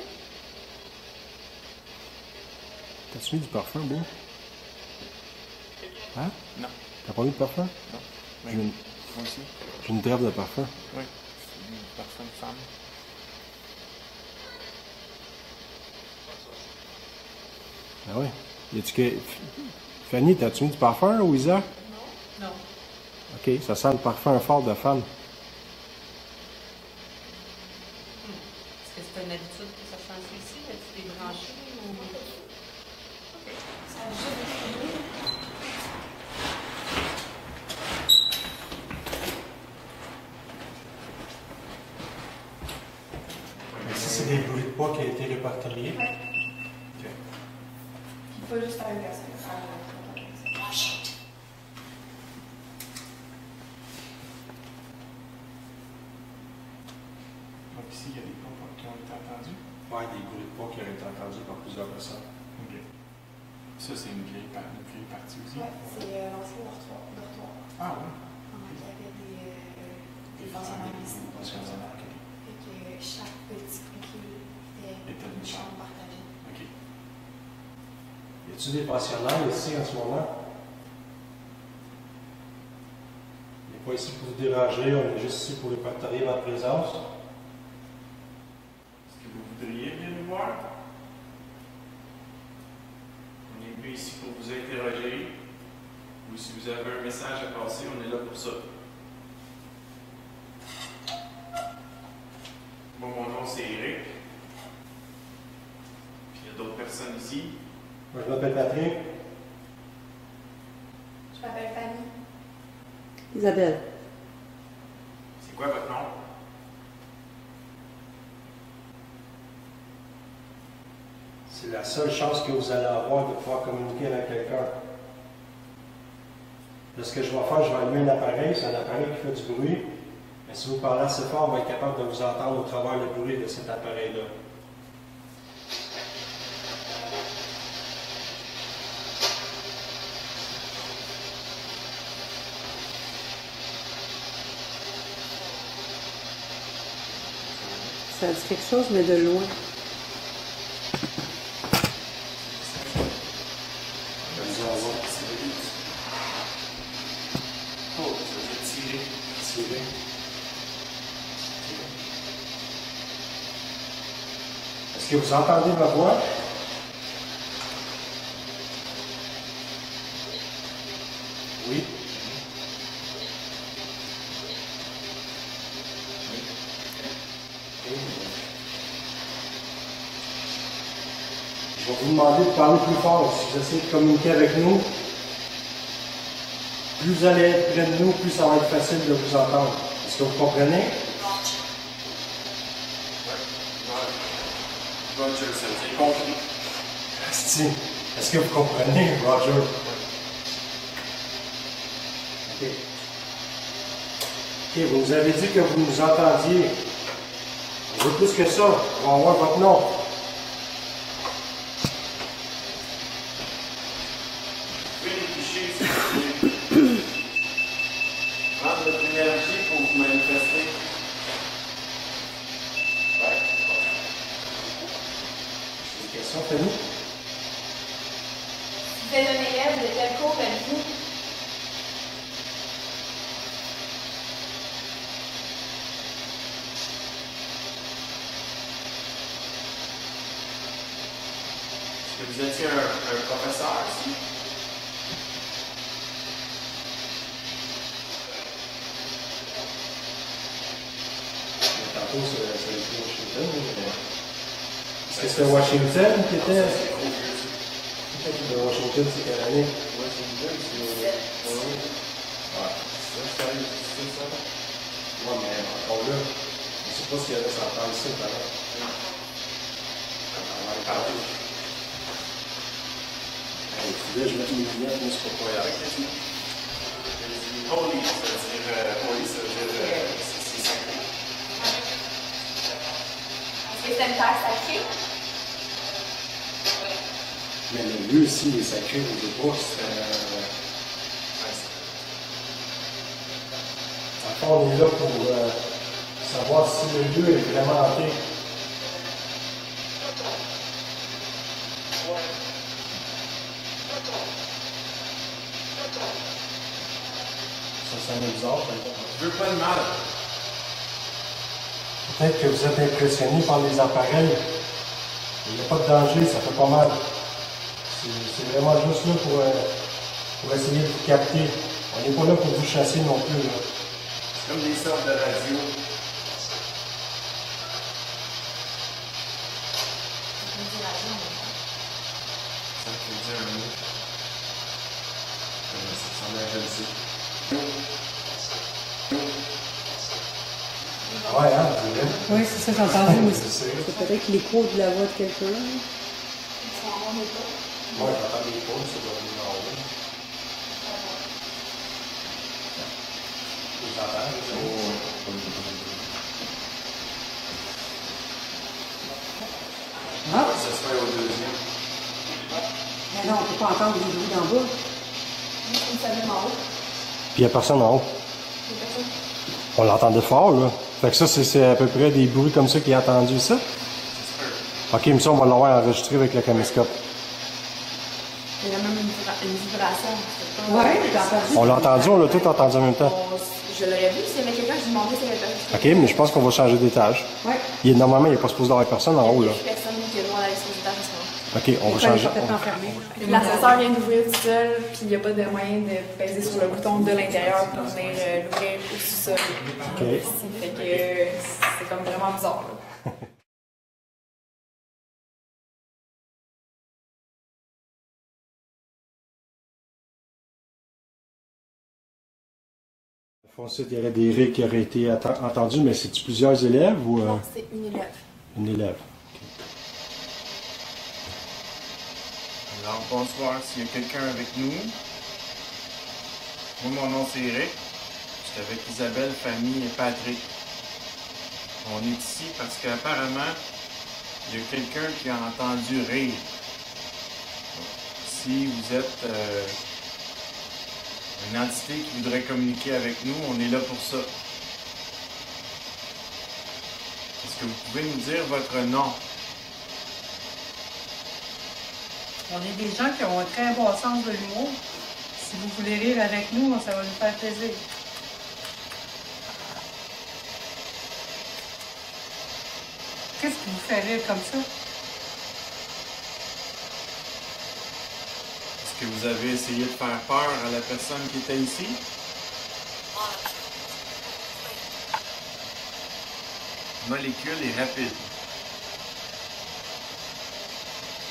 T'as-tu mis du parfum, Beau? Hein? Non. T'as pas mis de parfum? Non. J'ai une... Moi aussi. J'ai une trêve de parfum. Oui. C'est une parfum de femme. Ah ouais. Y a-tu que... Fanny, t'as-tu mis du parfum ou Isa? Non. OK, ça sent le parfum fort de femme. Est-ce que c'est une habitude que ça change ici? As-tu des branchés ou... OK. Ici, c'est des bruits de pas qui ont été répertoriés. Il faut juste faire un gaz. Donc ici, il y a des pas qui ont été entendus. Oui, des bruits de pas qui ont été entendus par plusieurs personnes. OK. Ça, c'est une vieille partie aussi. Oui, c'est l'ancien dortoir. Ah oui. Il y avait des pensionnaires ici. Pensionnaires, OK. Fait que chaque petit coquille était une chambre partagée. OK. Y a-t-il des pensionnaires ici en ce moment? On n'est pas ici pour vous déranger, on est juste ici pour répertorier votre présence. Est-ce que vous voudriez venir nous voir? On est venu ici pour vous interroger. Ou si vous avez un message à passer, on est là pour ça. Moi, mon nom, c'est Eric. Puis il y a d'autres personnes ici. Moi, je m'appelle Patrick. Je m'appelle Fanny. Isabelle. C'est quoi votre nom? C'est la seule chance que vous allez avoir de pouvoir communiquer avec quelqu'un. Là, ce que je vais faire, je vais allumer un appareil. C'est un appareil qui fait du bruit. Mais si vous parlez assez fort, on va être capable de vous entendre au travers le bruit de cet appareil-là. Ça dit quelque chose, mais de loin. Est-ce que vous entendez ma voix? Oui. Je vais vous demander de parler plus fort. Si vous essayez de communiquer avec nous, plus vous allez être près de nous, plus ça va être facile de vous entendre. Est-ce que vous comprenez? Roger, ça veut dire compris. Est-ce que vous comprenez, Roger? OK. OK, vous nous avez dit que vous nous entendiez. On veut plus que ça. On va avoir votre nom. Oui, les clichés, c'est prendre votre énergie pour vous manifester. Ouais. Des questions, Fanny? Vous êtes un élève de quel cours êtes-vous? Est-ce que vous étiez un professeur aussi? Tantôt, c'est Washington. Est-ce que c'était Washington qui était? Washington, c'est quelle année? Washington, c'est... Ouais, ça. Oui, mais encore là, je ne sais pas s'il y avait 100 ans ici, par exemple. Non. On va y parler. Là, je vais mettre mes lunettes, mais c'est pas quoi y aller. Holy, ça veut dire c'est sacré. Est-ce que c'est une terre sacrée? Mais le lieu ici est sacré, je ne sais pas. On est là pour savoir si le lieu est vraiment hanté. Ça sonne bizarre. Je veux pas de mal. Peut-être que vous êtes impressionné par les appareils. Il n'y a pas de danger, ça fait pas mal. C'est vraiment juste là pour essayer de vous capter. On n'est pas là pour vous chasser non plus. Là. C'est comme des sortes de radio. Ça veut dire un mot. Ça ressemble à je Ouais, hein, vous dirais. Oui, c'est ça, j'ai entendu aussi. C'est C'est peut-être l'écho de la voix de quelqu'un. moi, j'entends des pauses, ça doit venir en haut. Vous entendez? Ah, Ça se fait au deuxième. mais non, on ne peut pas entendre les bruits d'en bas. Une salle en haut. Puis il n'y a personne en haut. On l'entendait fort, là. Fait que ça, c'est à peu près des bruits comme ça qu'il a entendu ça. Ok, mais ça, on va l'avoir enregistré avec le caméscope. Il y a même une vibration. Oui, j'ai entendu. On l'a entendu, on l'a tout entendu en même temps. Je l'aurais vu s'il y avait quelqu'un qui demandait s'il y avait personne. Ok, mais je pense qu'on va changer d'étage. Oui. Normalement, il n'est pas supposé avoir personne en haut, là. Il y a personne qui a le droit d'aller sur les étages à ce moment. Ok, on va L'école est changer. complètement fermée. L'ascenseur vient d'ouvrir tout seul, puis il n'y a pas de moyen de peser sur le bouton de l'intérieur pour venir l'ouvrir au sous-sol. Ok. Fait que c'est comme vraiment bizarre. Là. Ensuite, il y aurait des rires qui auraient été entendus, mais c'est-tu plusieurs élèves ou Non, c'est une élève. une élève? Alors, bonsoir, s'il y a quelqu'un avec nous. Moi, mon nom c'est Eric. Je suis avec Isabelle, Fanny et Patrick. On est ici parce qu'apparemment, il y a quelqu'un qui a entendu rire. Si vous êtes une entité qui voudrait communiquer avec nous, on est là pour ça. Est-ce que vous pouvez nous dire votre nom? On est des gens qui ont un très bon sens de l'humour. Si vous voulez rire avec nous, ça va nous faire plaisir. Qu'est-ce qui vous fait rire comme ça? Est-ce que vous avez essayé de faire peur à la personne qui était ici? Molécule est rapide.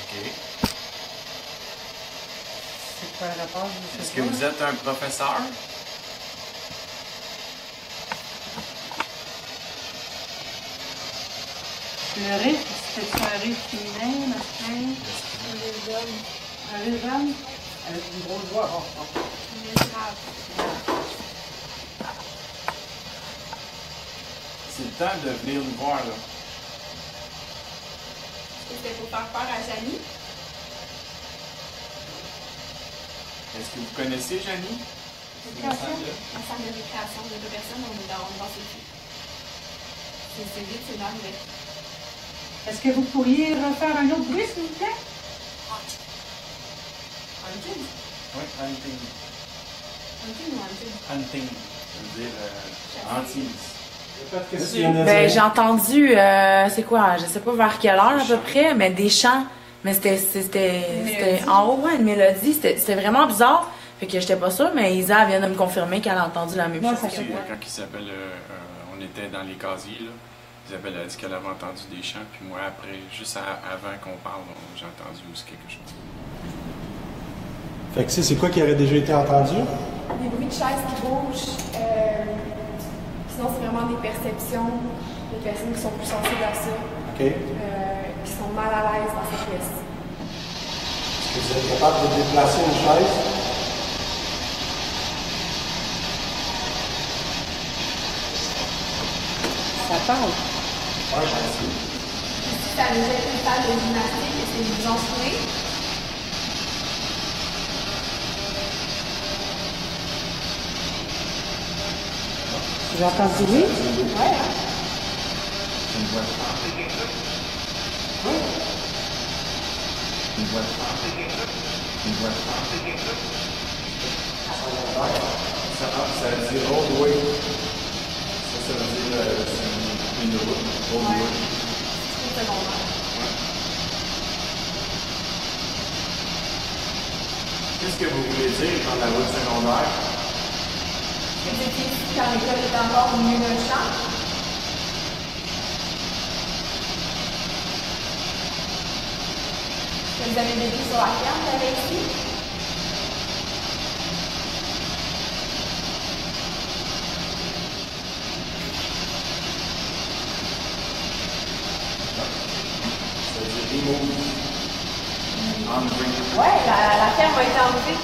OK. C'est quoi le rapport? Est-ce que vous êtes un professeur? Le rire, c'est un rire féminin, masculin? Un rire d'homme? Avec une grosse voix. C'est le temps de venir nous voir, là. C'était pour faire peur à Janie. Est-ce que vous connaissez Janie? La salle de récréation de 2 personnes, on est dans ce film. C'est vite, c'est merveilleux. Est-ce que vous pourriez refaire un autre bruit, s'il vous plaît? Hunting? Oui, hunting. Hunting ou hunting? Hunting. Ça veut dire hantise. Qu'est-ce qu'il y en a Ben, j'ai entendu, c'est quoi, je sais pas vers quelle heure à peu près, mais des chants. Mais c'était en haut, ouais, une mélodie. C'était vraiment bizarre. Fait que j'étais pas sûre, mais Isa vient de me confirmer qu'elle a entendu la même chose. Aussi, quand Isabelle, on était dans les casiers, là, Isabelle a dit qu'elle avait entendu des chants, puis moi, après, juste avant qu'on parle, j'ai entendu aussi quelque chose. Fait que c'est quoi qui aurait déjà été entendu? Des bruits de chaises qui bougent. Sinon, c'est vraiment des perceptions. Des personnes qui sont plus sensibles à ça. OK. Qui sont mal à l'aise dans cette pièce. Est-ce que vous êtes capable de déplacer une chaise? Ça parle. Oui, merci. Si ça nous fait une salle de gymnastique, est-ce que vous en souvenez? J'ai entendu oui? Ouais, hein? Une voix de femme. Oui. Une voix de femme. Une voix de femme. Ça dit roadway. Ça veut dire une route. Roadway. C'est secondaire. Qu'est-ce que vous voulez dire par la route secondaire? Vous étiez ici quand l'école était encore au milieu d'un champ. Vous avez vécu sur la ferme, vous avez ici. Ça veut dire remove. Ouais, la ferme a été enlevée.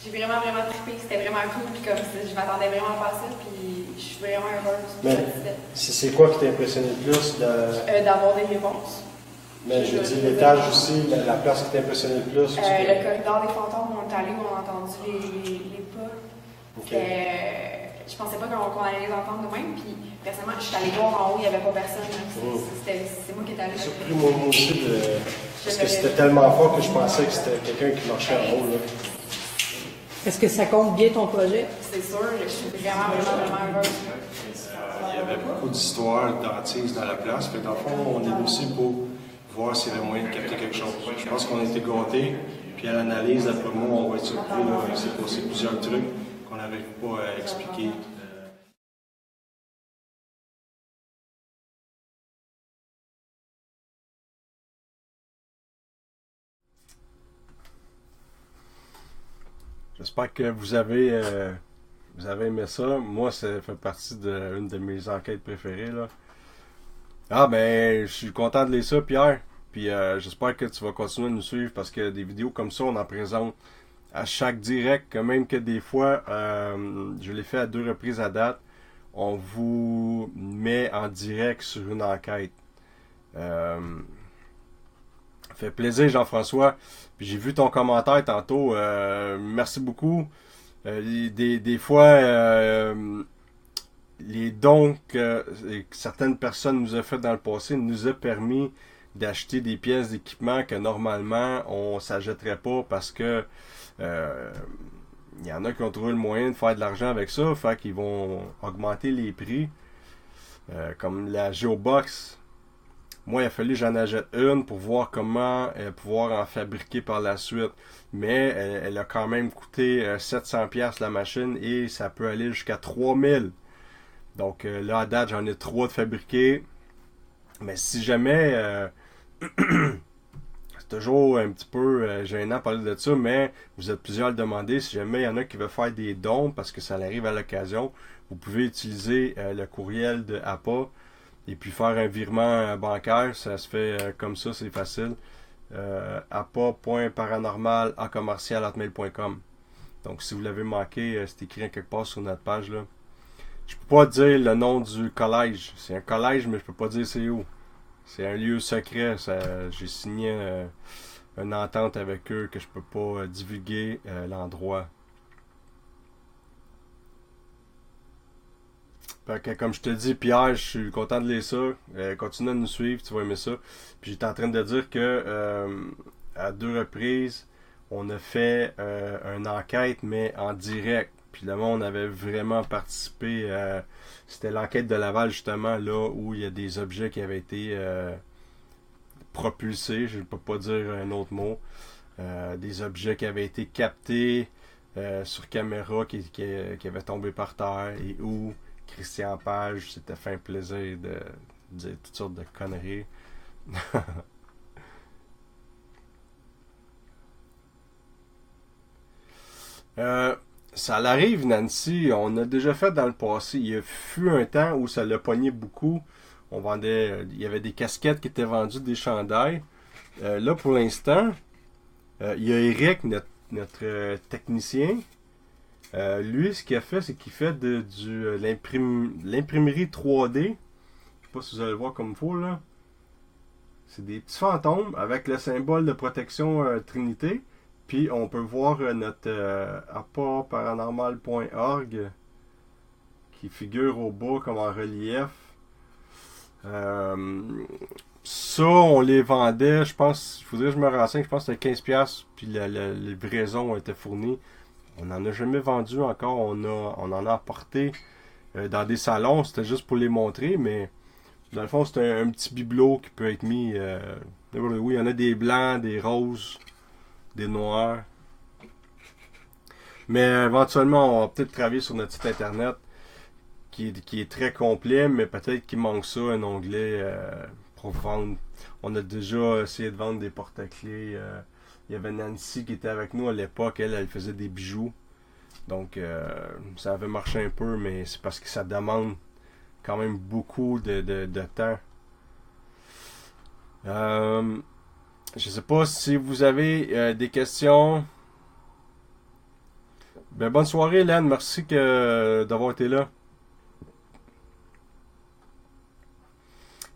J'ai vraiment trippé, c'était vraiment cool, puis comme je m'attendais vraiment pas à ça, puis je suis vraiment heureuse. Mais c'est quoi qui t'a impressionné le plus? D'avoir des réponses. Mais je veux dire, l'étage aussi, la place qui t'a impressionné le plus? Le corridor des fantômes, on est allé où on a entendu les pas. Okay. Je pensais pas qu'on allait les entendre de même, puis personnellement, je suis allée voir en haut, il n'y avait pas personne. C'est moi qui étais allée. Surpris moi aussi, parce que c'était tellement fort que je pensais que c'était quelqu'un qui marchait en haut. Là. Est-ce que ça compte bien ton projet? C'est sûr, je suis vraiment heureuse. Il y avait beaucoup d'histoires d'antises dans la place. Fait dans le fond, on est aussi pour voir s'il y avait moyen de capter quelque chose. Je pense qu'on a été gâtés. Puis à l'analyse, d'après moi, on va être surpris. Il s'est passé plusieurs trucs qu'on n'arrive pas à expliquer. J'espère que vous avez aimé ça. Moi, ça fait partie d'une de mes enquêtes préférées, là. Ah, ben, je suis content de lire ça, Pierre. Puis j'espère que tu vas continuer à nous suivre parce que des vidéos comme ça, on en présente à chaque direct, même que des fois, je l'ai fait à 2 reprises à date, on vous met en direct sur une enquête. Fait plaisir, Jean-François. Puis j'ai vu ton commentaire tantôt. Merci beaucoup. Des fois, les dons que certaines personnes nous ont fait dans le passé nous a permis d'acheter des pièces d'équipement que normalement on s'achèterait pas parce que il y en a qui ont trouvé le moyen de faire de l'argent avec ça, fait qu'ils vont augmenter les prix. Comme la Geobox. Moi, il a fallu que j'en achète une pour voir comment pouvoir en fabriquer par la suite. Mais elle a quand même coûté 700$ la machine et ça peut aller jusqu'à 3000$. Donc là, à date, j'en ai 3 de fabriquer. Mais si jamais... c'est toujours un petit peu gênant de parler de ça, mais vous êtes plusieurs à le demander. Si jamais il y en a qui veulent faire des dons parce que ça arrive à l'occasion, vous pouvez utiliser le courriel de APA et puis faire un virement bancaire. Ça se fait comme ça, c'est facile. apa.paranormal@hotmail.com. Donc si vous l'avez manqué, c'est écrit quelque part sur notre page là. Je peux pas dire le nom du collège. C'est un collège, mais je peux pas dire c'est où. C'est un lieu secret. J'ai signé une entente avec eux que je peux pas divulguer l'endroit. Fait que, comme je te dis, Pierre, je suis content de lire ça. Continue à nous suivre, tu vas aimer ça. Puis j'étais en train de dire que à 2 reprises, on a fait une enquête, mais en direct. Puis le monde avait vraiment participé. C'était l'enquête de Laval, justement, là où il y a des objets qui avaient été propulsés. Je ne peux pas dire un autre mot. Des objets qui avaient été captés sur caméra, qui avaient tombé par terre et où Christian Page s'était fait un plaisir de dire toutes sortes de conneries. Ça l'arrive, Nancy. On a déjà fait dans le passé. Il y a eu un temps où ça l'a pogné beaucoup. On vendait. Il y avait des casquettes qui étaient vendues, des chandails. Là, pour l'instant, il y a Eric, notre technicien. Lui, ce qu'il a fait, c'est qu'il fait de l'imprimerie 3D. Je sais pas si vous allez le voir comme il faut, là. C'est des petits fantômes avec le symbole de protection Trinité. Puis on peut voir notre appartparanormal.org qui figure au bas comme en relief. Ça, on les vendait, je pense, il faudrait que je me renseigne, je pense que c'était 15$, puis la livraison était fournie. On n'en a jamais vendu encore, on en a apporté dans des salons, c'était juste pour les montrer, mais dans le fond, c'est un petit bibelot qui peut être mis. Oui, il y en a des blancs, des roses, des noirs. Mais éventuellement, on va peut-être travailler sur notre site internet qui est très complet, mais peut-être qu'il manque ça, un onglet pour vendre. On a déjà essayé de vendre des porte-clés. Il y avait Nancy qui était avec nous à l'époque, elle faisait des bijoux. Donc ça avait marché un peu, mais c'est parce que ça demande quand même beaucoup de temps. Je sais pas si vous avez des questions. Ben, bonne soirée, Hélène. Merci d'avoir été là.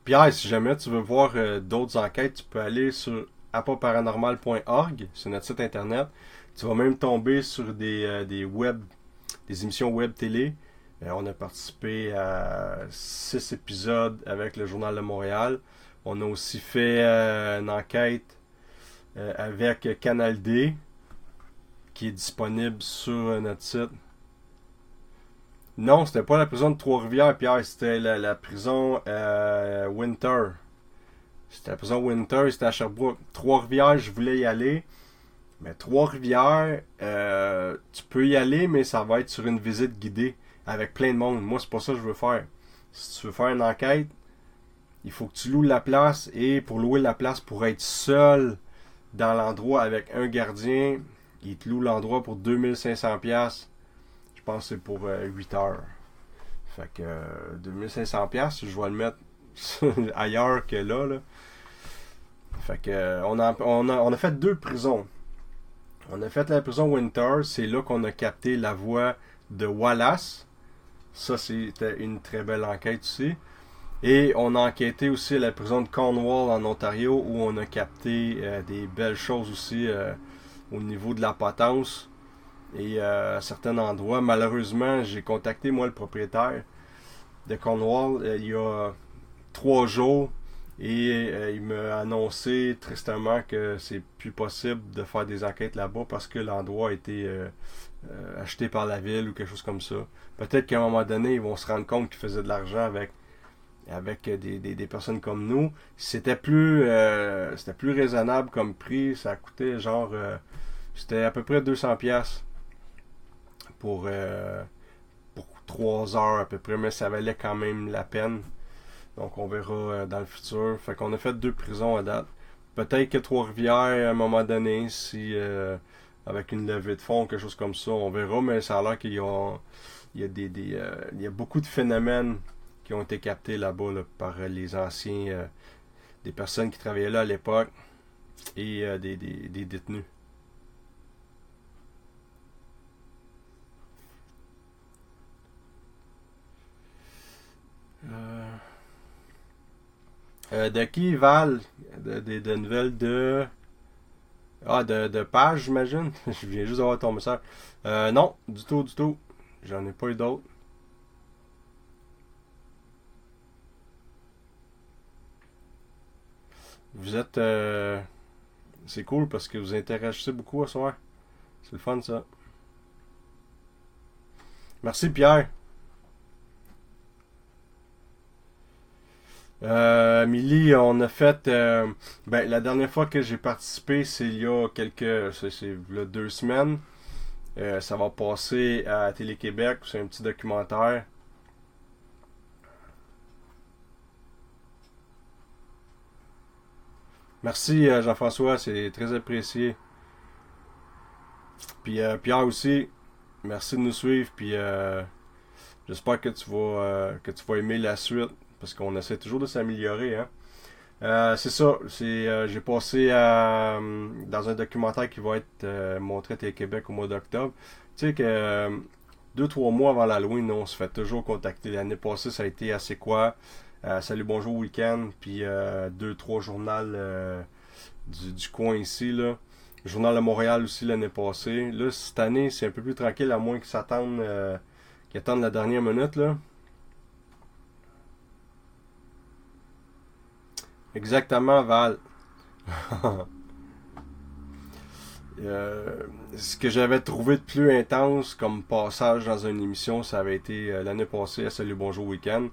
Pierre, si jamais tu veux voir d'autres enquêtes, tu peux aller sur appaparanormal.org, c'est notre site internet. Tu vas même tomber sur des émissions web télé. On a participé à 6 épisodes avec le Journal de Montréal. On a aussi fait une enquête avec Canal D qui est disponible sur notre site. Non, c'était pas la prison de Trois-Rivières, Pierre, c'était la prison Winter. C'était la prison Winter, c'était à Sherbrooke. Trois-Rivières, je voulais y aller. Mais Trois-Rivières, tu peux y aller, mais ça va être sur une visite guidée avec plein de monde. Moi, c'est pas ça que je veux faire. Si tu veux faire une enquête, il faut que tu loues la place. Et pour louer la place, pour être seul dans l'endroit avec un gardien, il te loue l'endroit pour 2500$. Je pense que c'est pour 8 heures. Fait que 2500$, je vais le mettre ailleurs que là. Fait que on a fait 2 prisons. On a fait la prison Winter. C'est là qu'on a capté la voix de Wallace. Ça, c'était une très belle enquête aussi. Et on a enquêté aussi à la prison de Cornwall en Ontario où on a capté des belles choses aussi au niveau de la potence et à certains endroits. Malheureusement, j'ai contacté moi le propriétaire de Cornwall il y a 3 jours et il m'a annoncé tristement que c'est plus possible de faire des enquêtes là-bas parce que l'endroit a été acheté par la ville ou quelque chose comme ça. Peut-être qu'à un moment donné, ils vont se rendre compte qu'ils faisaient de l'argent avec des personnes comme nous. C'était plus raisonnable comme prix. Ça coûtait genre c'était à peu près 200$ pour 3 heures à peu près, mais ça valait quand même la peine. Donc on verra dans le futur. Fait qu'on a fait 2 prisons à date. Peut-être que Trois-Rivières à un moment donné, si avec une levée de fonds, quelque chose comme ça, on verra, mais ça a l'air qu'il y a il y a beaucoup de phénomènes qui ont été captés là-bas là, par les anciens, des personnes qui travaillaient là à l'époque et des détenus. De qui, Val? De nouvelles de... Ah, de page, j'imagine? Je viens juste d'avoir ton message. Non, du tout. J'en ai pas eu d'autres. Vous êtes... c'est cool parce que vous interagissez beaucoup ce soir. C'est le fun, ça. Merci, Pierre. Milly, on a fait... la dernière fois que j'ai participé, c'est il y a c'est là 2 semaines. Ça va passer à Télé-Québec. C'est un petit documentaire. Merci Jean-François, c'est très apprécié. Puis Pierre aussi, merci de nous suivre. Puis j'espère que tu vas aimer la suite. Parce qu'on essaie toujours de s'améliorer. Hein. C'est ça. J'ai passé dans un documentaire qui va être montré à Télé-Québec au mois d'octobre. Tu sais que 2-3 mois avant l'Halloween, on se fait toujours contacter. L'année passée, ça a été assez quoi. Salut, bonjour, week-end. Puis 2-3 journaux du coin ici. Là. Le journal de Montréal aussi l'année passée. Là, cette année, c'est un peu plus tranquille, à moins qu'ils attendent la dernière minute. Là. Exactement, Val. Ce que j'avais trouvé de plus intense comme passage dans une émission, ça avait été l'année passée à Salut Bonjour Week-end.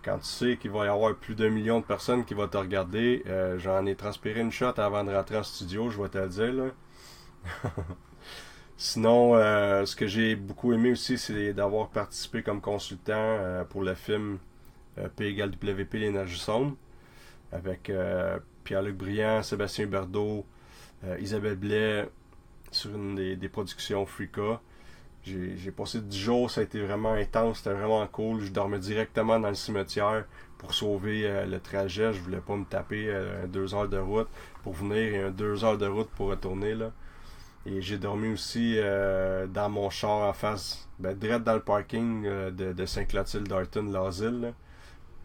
Quand tu sais qu'il va y avoir plus d'1 million de personnes qui vont te regarder, j'en ai transpiré une shot avant de rentrer en studio, je vais te le dire. Là. Sinon, ce que j'ai beaucoup aimé aussi, c'est d'avoir participé comme consultant pour le film P = WP, l'énergie sombre. Avec Pierre-Luc Briand, Sébastien Berdeau, Isabelle Blais sur une des productions Freaka. J'ai passé 10 jours, ça a été vraiment intense, c'était vraiment cool. Je dormais directement dans le cimetière pour sauver le trajet. Je voulais pas me taper 2 heures de route pour venir et 2 heures de route pour retourner. Là. Et j'ai dormi aussi dans mon char en face, direct dans le parking de Saint-Clotilde-Darton-L'Asile.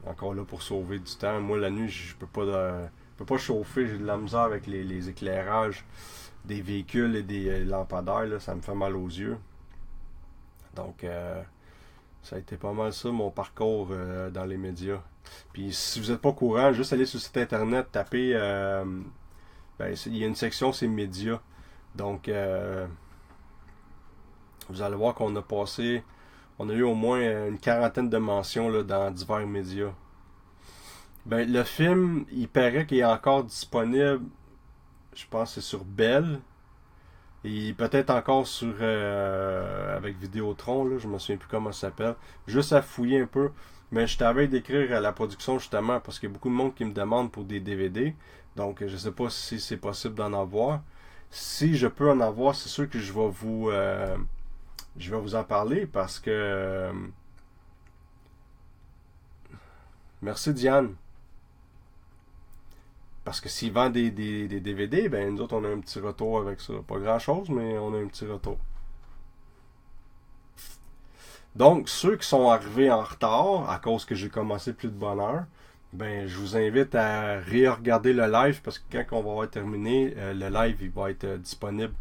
Encore là pour sauver du temps. Moi, la nuit, je peux pas chauffer. J'ai de la misère avec les éclairages des véhicules et des lampadaires. Là, ça me fait mal aux yeux. Donc, ça a été pas mal ça, mon parcours dans les médias. Puis, si vous n'êtes pas au courant, juste aller sur le site internet, taper... il y a une section, c'est médias. Donc, vous allez voir qu'on a passé... On a eu au moins une 40aine de mentions là, dans divers médias. Le film, il paraît qu'il est encore disponible, je pense que c'est sur Bell. Et peut-être encore sur avec Vidéotron, là, je me souviens plus comment ça s'appelle. Juste à fouiller un peu. Mais je t'avais d'écrire à la production justement parce qu'il y a beaucoup de monde qui me demande pour des DVD. Donc je sais pas si c'est possible d'en avoir. Si je peux en avoir, c'est sûr que je vais vous en parler parce que... merci Diane. parce que s'ils vendent des DVD, ben nous autres, on a un petit retour avec ça. Pas grand-chose, mais on a un petit retour. Donc, ceux qui sont arrivés en retard, à cause que j'ai commencé plus de bonne heure, ben, je vous invite à re-regarder le live, parce que quand on va avoir terminé, le live, il va être disponible.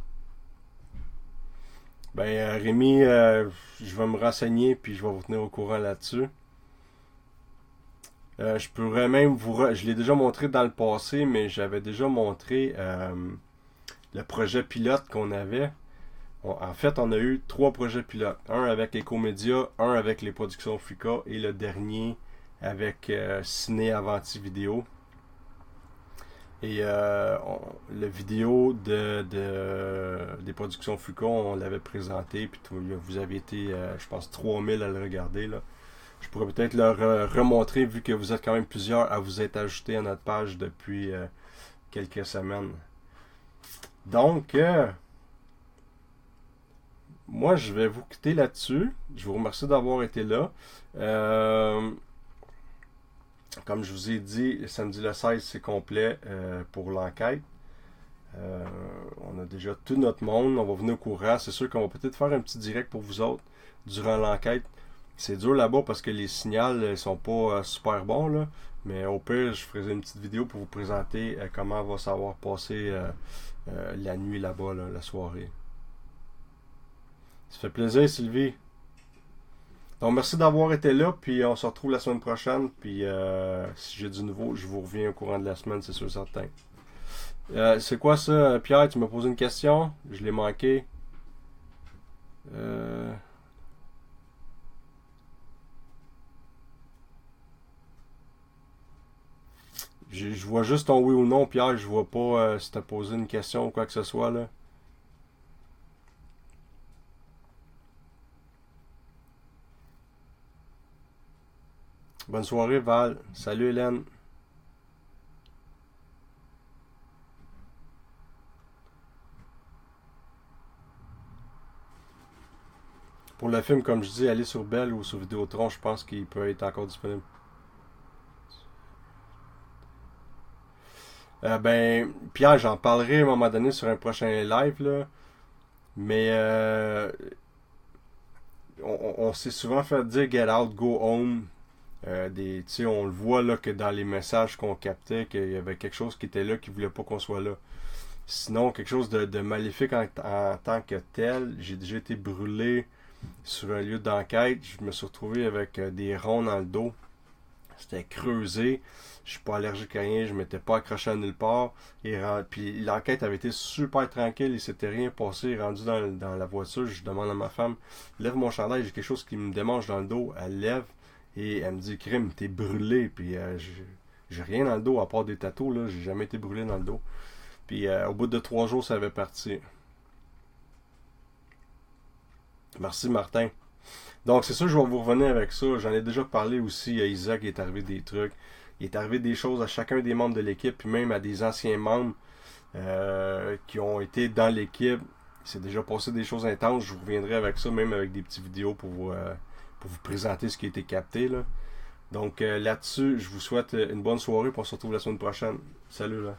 Ben, Rémi, je vais me renseigner, puis je vais vous tenir au courant là-dessus. Je pourrais même je l'ai déjà montré dans le passé, mais j'avais déjà montré le projet pilote qu'on avait. En fait, on a eu 3 projets pilotes. Un avec Ecomédia, un avec les productions Fuka et le dernier avec Ciné Avanti Vidéo. Et le vidéo des productions Fuka, on l'avait présenté, puis vous avez été, je pense, 3000 à le regarder, là. Je pourrais peut-être le remontrer vu que vous êtes quand même plusieurs à vous être ajoutés à notre page depuis quelques semaines. Donc, moi, je vais vous quitter là-dessus. Je vous remercie d'avoir été là. Comme je vous ai dit, samedi le 16, c'est complet pour l'enquête. On a déjà tout notre monde. On va venir au courant. C'est sûr qu'on va peut-être faire un petit direct pour vous autres durant l'enquête. C'est dur là-bas parce que les signaux sont pas super bons, là. Mais au pire, je ferai une petite vidéo pour vous présenter comment va savoir passer la nuit là-bas, là, la soirée. Ça fait plaisir, Sylvie. Donc, merci d'avoir été là, puis on se retrouve la semaine prochaine. Puis, si j'ai du nouveau, je vous reviens au courant de la semaine, c'est sûr certain. C'est quoi ça, Pierre? Tu m'as posé une question? Je l'ai manqué. Je vois juste ton oui ou non, Pierre. Je vois pas si tu as posé une question ou quoi que ce soit, là. Bonne soirée, Val. Salut, Hélène. Pour le film, comme je dis, allez sur Bell ou sur Vidéotron, je pense qu'il peut être encore disponible. Ben, Pierre, j'en parlerai à un moment donné sur un prochain live, là. Mais on s'est souvent fait dire get out, go home. On le voit là que dans les messages qu'on captait, qu'il y avait quelque chose qui était là qui voulait pas qu'on soit là. Sinon, quelque chose de maléfique en tant que tel. J'ai déjà été brûlé sur un lieu d'enquête. Je me suis retrouvé avec des ronds dans le dos. C'était creusé. Je suis pas allergique à rien. Je m'étais pas accroché à nulle part. Puis l'enquête avait été super tranquille. Il s'était rien passé. Rendu dans la voiture, je demande à ma femme, lève mon chandail, j'ai quelque chose qui me démange dans le dos. Elle lève et elle me dit, crime, t'es brûlé. Puis j'ai rien dans le dos à part des tatous, là. J'ai jamais été brûlé dans le dos. Puis au bout de 3 jours, ça avait parti. Merci, Martin. Donc, c'est sûr, je vais vous revenir avec ça. J'en ai déjà parlé aussi à Isaac. Il est arrivé des trucs. Il est arrivé des choses à chacun des membres de l'équipe, puis même à des anciens membres qui ont été dans l'équipe. Il s'est déjà passé des choses intenses. Je vous reviendrai avec ça, même avec des petites vidéos pour vous présenter ce qui a été capté, là. Donc, là-dessus, je vous souhaite une bonne soirée. Puis on se retrouve la semaine prochaine. Salut, là.